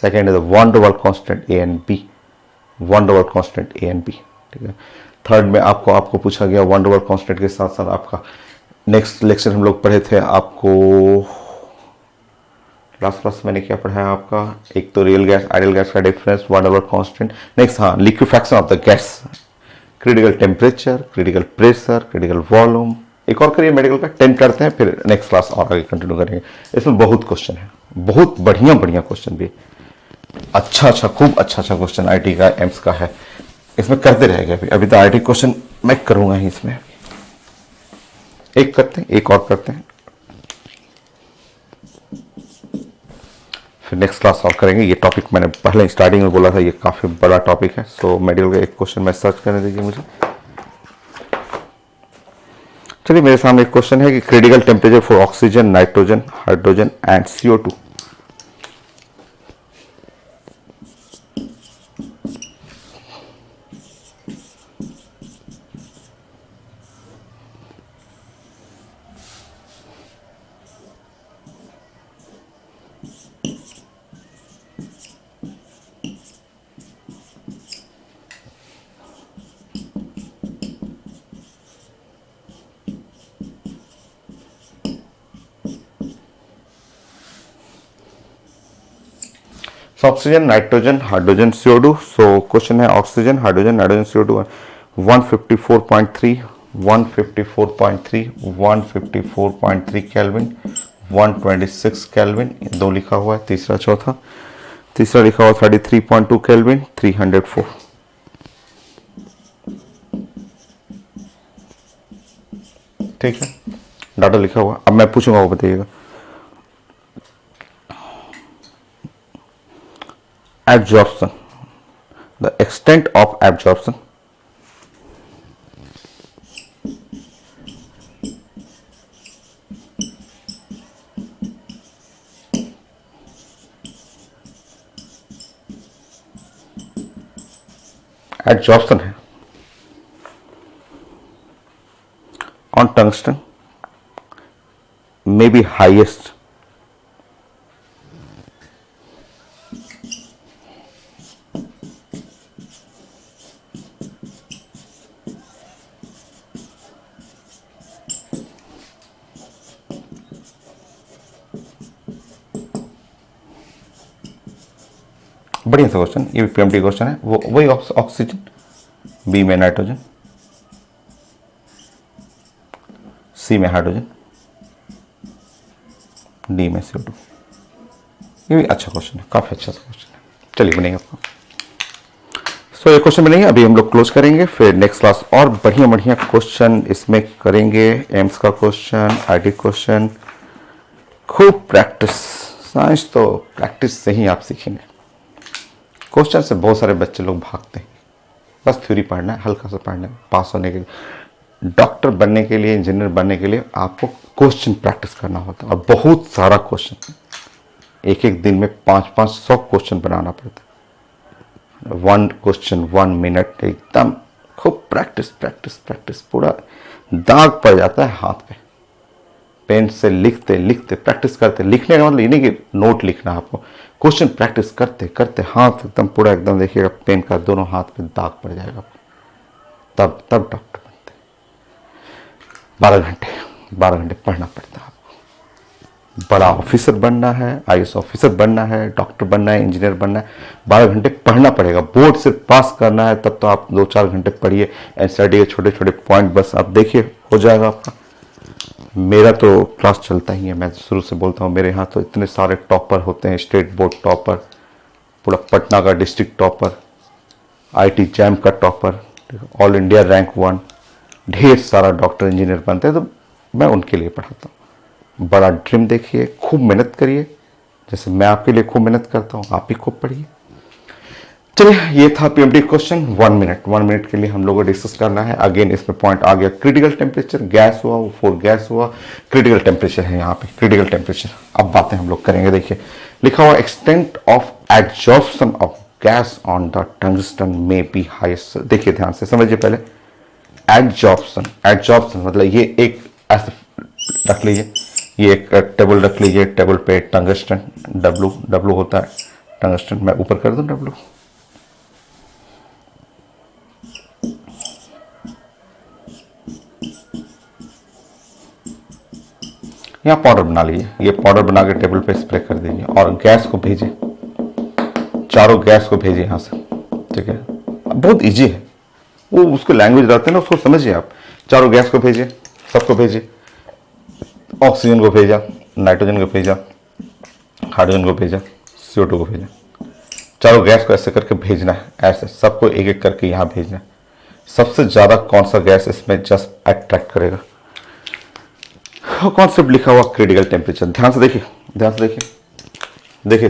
second is van डबल constant A and B, van डबल कांस्टेंट ए एंड बी, ठीक है। थर्ड में आपको पूछा गया वन डबल कांस्टेंट के साथ साथ आपका नेक्स्ट लेक्चर हम लोग पढ़े थे, आपको लास्ट क्लास मैंने क्या पढ़ा है आपका, एक तो रियल गैस आइडियल गैस का डिफरेंस, वन डबल कांस्टेंट, नेक्स्ट हाँ liquefaction of the gas, critical temperature, critical pressure, critical volume. एक और करिए मेडिकल का 10 करते हैं, फिर नेक्स्ट क्लास और आगे कंटिन्यू करेंगे। इसमें बहुत क्वेश्चन है, बहुत बढ़िया बढ़िया क्वेश्चन भी, अच्छा खूब अच्छा क्वेश्चन आईटी का, एम्स का है, इसमें करते रहेंगे। अभी तो आईटी क्वेश्चन मैं करूंगा ही इसमें। एक करते हैं, एक और करते हैं, फिर नेक्स्ट क्लास और करेंगे। ये टॉपिक मैंने पहले स्टार्टिंग में बोला था, ये काफी बड़ा टॉपिक है। सो मेडिकल का एक क्वेश्चन मैं सर्च करने दीजिए मुझे। चलिए, मेरे सामने एक क्वेश्चन है कि critical temperature for oxygen, nitrogen, hydrogen and CO2। Oxygen, nitrogen, hydrogen, CO2। So question है oxygen, hydrogen, nitrogen, CO2 154.3, 154.3, 154.3 kelvin, 126 kelvin, दो लिखा हुआ है, तीसरा चौथा, तीसरा लिखा हुआ 33.2 केल्विन, 304। ठीक है, डाटा लिखा हुआ। अब मैं पूछूंगा, वो बताइएगा। Absorption, the extent of absorption, absorption है on tungsten may be highest, बढ़िया सा क्वेश्चन, ये भी प्रीएम्प्टिव क्वेश्चन है। वो वही ऑक्सीजन, बी में नाइट्रोजन, सी में हाइड्रोजन, डी में CO2। ये भी अच्छा क्वेश्चन है, काफ़ी अच्छा क्वेश्चन है। चलिए बनेगा आपका। सो ये क्वेश्चन बनेंगे, अभी हम लोग क्लोज करेंगे, फिर नेक्स्ट क्लास और बढ़िया बढ़िया क्वेश्चन इसमें करेंगे। एम्स का क्वेश्चन, IT क्वेश्चन, खूब प्रैक्टिस। साइंस तो प्रैक्टिस से ही आप सीखेंगे। क्वेश्चन से बहुत सारे बच्चे लोग भागते हैं, बस थ्योरी पढ़ना है, हल्का सा पढ़ना है, पास होने के लिए। डॉक्टर बनने के लिए, इंजीनियर बनने के लिए आपको क्वेश्चन प्रैक्टिस करना होता है, और बहुत सारा क्वेश्चन, एक एक दिन में 500-500 क्वेश्चन बनाना पड़ता है। 1 क्वेश्चन 1 मिनट, एकदम खूब प्रैक्टिस प्रैक्टिस प्रैक्टिस, पूरा दाग पड़ जाता है हाथ पे। पेन से लिखते लिखते प्रैक्टिस करते, लिखने का मतलब ये नहीं कि नोट लिखना है आपको, क्वेश्चन प्रैक्टिस करते करते हाथ एकदम पूरा एकदम देखिएगा पेन का दोनों हाथ पे दाग पड़ जाएगा आपको, तब डॉक्टर बनते। 12 घंटे पढ़ना पड़ता है आपको। बड़ा ऑफिसर बनना है, IAS ऑफिसर बनना है, डॉक्टर बनना है, इंजीनियर बनना है, 12 घंटे पढ़ना पड़ेगा। बोर्ड से पास करना है तब तो आप 2-4 घंटे पढ़िए, NCERT के छोटे छोटे पॉइंट बस आप देखिए, हो जाएगा आपका। मेरा तो क्लास चलता ही है, मैं शुरू से बोलता हूँ, मेरे यहाँ तो इतने सारे टॉपर होते हैं, स्टेट बोर्ड टॉपर, पूरा पटना का डिस्ट्रिक्ट टॉपर, IT जैम का टॉपर, ऑल इंडिया रैंक 1, ढेर सारा डॉक्टर इंजीनियर बनते हैं, तो मैं उनके लिए पढ़ाता हूँ। बड़ा ड्रीम देखिए, खूब मेहनत करिए, जैसे मैं आपके लिए खूब मेहनत करता हूँ, आप भी खूब पढ़िए। चलिए, ये था PMT क्वेश्चन। 1 मिनट के लिए हम लोगों को डिस्कस करना है। अगेन इसमें पॉइंट आ गया, क्रिटिकल टेम्परेचर, गैस हुआ, वो 4 गैस हुआ, क्रिटिकल टेम्परेचर है यहाँ पे, क्रिटिकल टेम्परेचर। अब बातें हम लोग करेंगे। देखिए लिखा हुआ, extent of absorption of gas on the tungsten में बी हाईएस्ट। देखिए ध्यान से समझिए पहले, एब्जॉर्प्शन मतलब ये एक ऐसे रख लीजिए, ये एक टेबल रख लीजिए, टेबल पे टंगस्टन, W होता है टंगस्टन, मैं ऊपर कर दूं W। यहाँ पाउडर बना लीजिए, ये पाउडर बना के टेबल पे स्प्रे कर दीजिए और गैस को भेजिए, चारों गैस को भेजिए यहाँ से, ठीक है। बहुत इजी है, वो उसको लैंग्वेज रहते हैं ना, उसको समझिए आप। चारों गैस को भेजिए, सबको भेजिए, ऑक्सीजन को भेजा, नाइट्रोजन को भेजा, हाइड्रोजन को भेजा, CO2 को भेजा, चारों गैस को ऐसे करके भेजना है, ऐसे सबको एक एक करके यहाँ भेजना है। सबसे ज़्यादा कौन सा गैस इसमें जस्ट अट्रैक्ट करेगा, कॉन्सेप्ट लिखा हुआ क्रिटिकल टेम्परेचर। ध्यान से देखिए, देखिए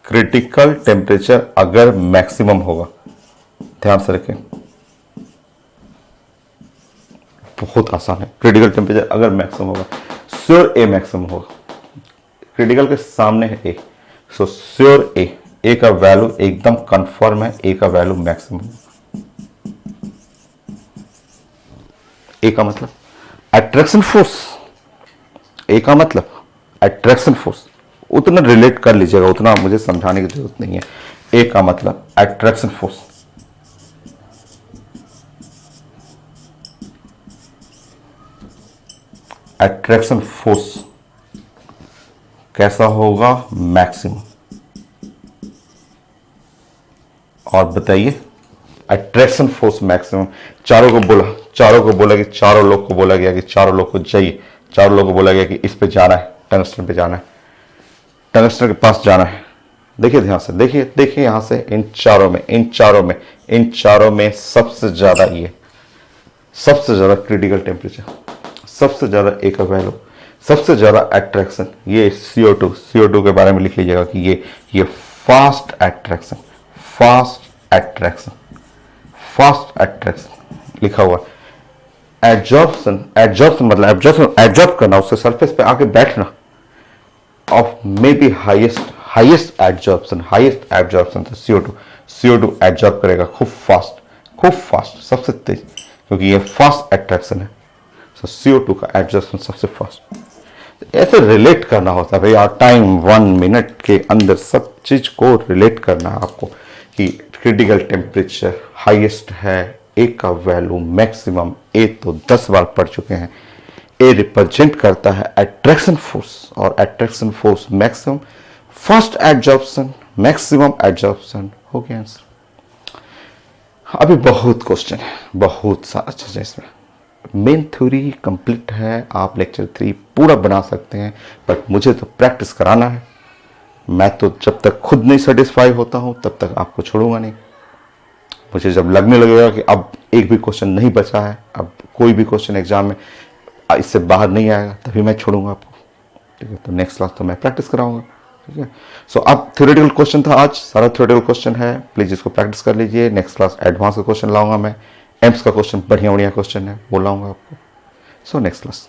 क्रिटिकल टेम्परेचर अगर मैक्सिमम होगा, ध्यान से रखें, बहुत आसान है। क्रिटिकल टेम्परेचर अगर मैक्सिमम होगा, श्योर A मैक्सिमम होगा, क्रिटिकल के सामने है A, सो श्योर A का वैल्यू एकदम कंफर्म है, A का वैल्यू मैक्सिमम। A का मतलब अट्रैक्शन फोर्स, A का मतलब अट्रैक्शन फोर्स, उतना रिलेट कर लीजिएगा, उतना मुझे समझाने की जरूरत नहीं है। A का मतलब अट्रैक्शन फोर्स, अट्रैक्शन फोर्स कैसा होगा, मैक्सिमम। और बताइए, अट्रैक्शन फोर्स मैक्सिमम। चारों को बोला कि चारों लोग को बोला गया कि चारों लोग को जाइए, चारों लोग को बोला गया कि इस पे जाना है, टंगस्टन पे जाना है, टंगस्टन के पास जाना है। देखिए ध्यान से, देखिए यहां से, इन चारों में सबसे ज्यादा ये, सबसे ज्यादा क्रिटिकल टेम्परेचर, सबसे ज्यादा A का वैल्यू, सबसे ज्यादा अट्रैक्शन, ये CO2 के बारे में लिख लीजिएगा कि ये फास्ट अट्रैक्शन लिखा हुआ। एब्जॉर्प्शन मतलब एब्जॉर्ब करना, उससे सरफेस पे आके बैठना, of may be highest absorption तो CO2 एब्जॉर्ब करेगा खूब फास्ट, सबसे तेज, क्योंकि ये फास्ट अट्रैक्शन है। तो CO2 का एब्जॉर्प्शन सबसे फास्ट। ऐसे रिलेट करना होता है भैया, टाइम 1 मिनट के अंदर सब चीज को रिलेट करना है आपको, कि क्रिटिकल टेम्परेचर हाईएस्ट है, A का वैल्यू मैक्सिमम, A तो 10 बार पढ़ चुके हैं। A रिप्रेजेंट करता है अट्रैक्शन फोर्स, और attraction force maximum, first absorption, maximum absorption, हो गया आंसर। अभी बहुत क्वेश्चन है, बहुत सारा चीज है इसमें, मेन थ्योरी कंप्लीट है, आप लेक्चर 3 पूरा बना सकते हैं, बट मुझे तो प्रैक्टिस कराना है। मैं तो जब तक खुद नहीं सेटिस्फाई होता हूं तब तक आपको छोड़ूंगा नहीं। मुझे जब लगने लगेगा कि अब एक भी क्वेश्चन नहीं बचा है, अब कोई भी क्वेश्चन एग्जाम में इससे बाहर नहीं आएगा, तभी मैं छोड़ूंगा आपको। ठीक है, तो नेक्स्ट क्लास तो मैं प्रैक्टिस कराऊंगा। ठीक है, सो अब थ्योरेटिकल क्वेश्चन था, आज सारा थ्योरेटिकल क्वेश्चन है, प्लीज इसको प्रैक्टिस कर लीजिए। नेक्स्ट क्लास एडवांस का क्वेश्चन लाऊंगा मैं, एम्स का क्वेश्चन बढ़िया बढ़िया क्वेश्चन है वो लाऊंगा आपको। So next class.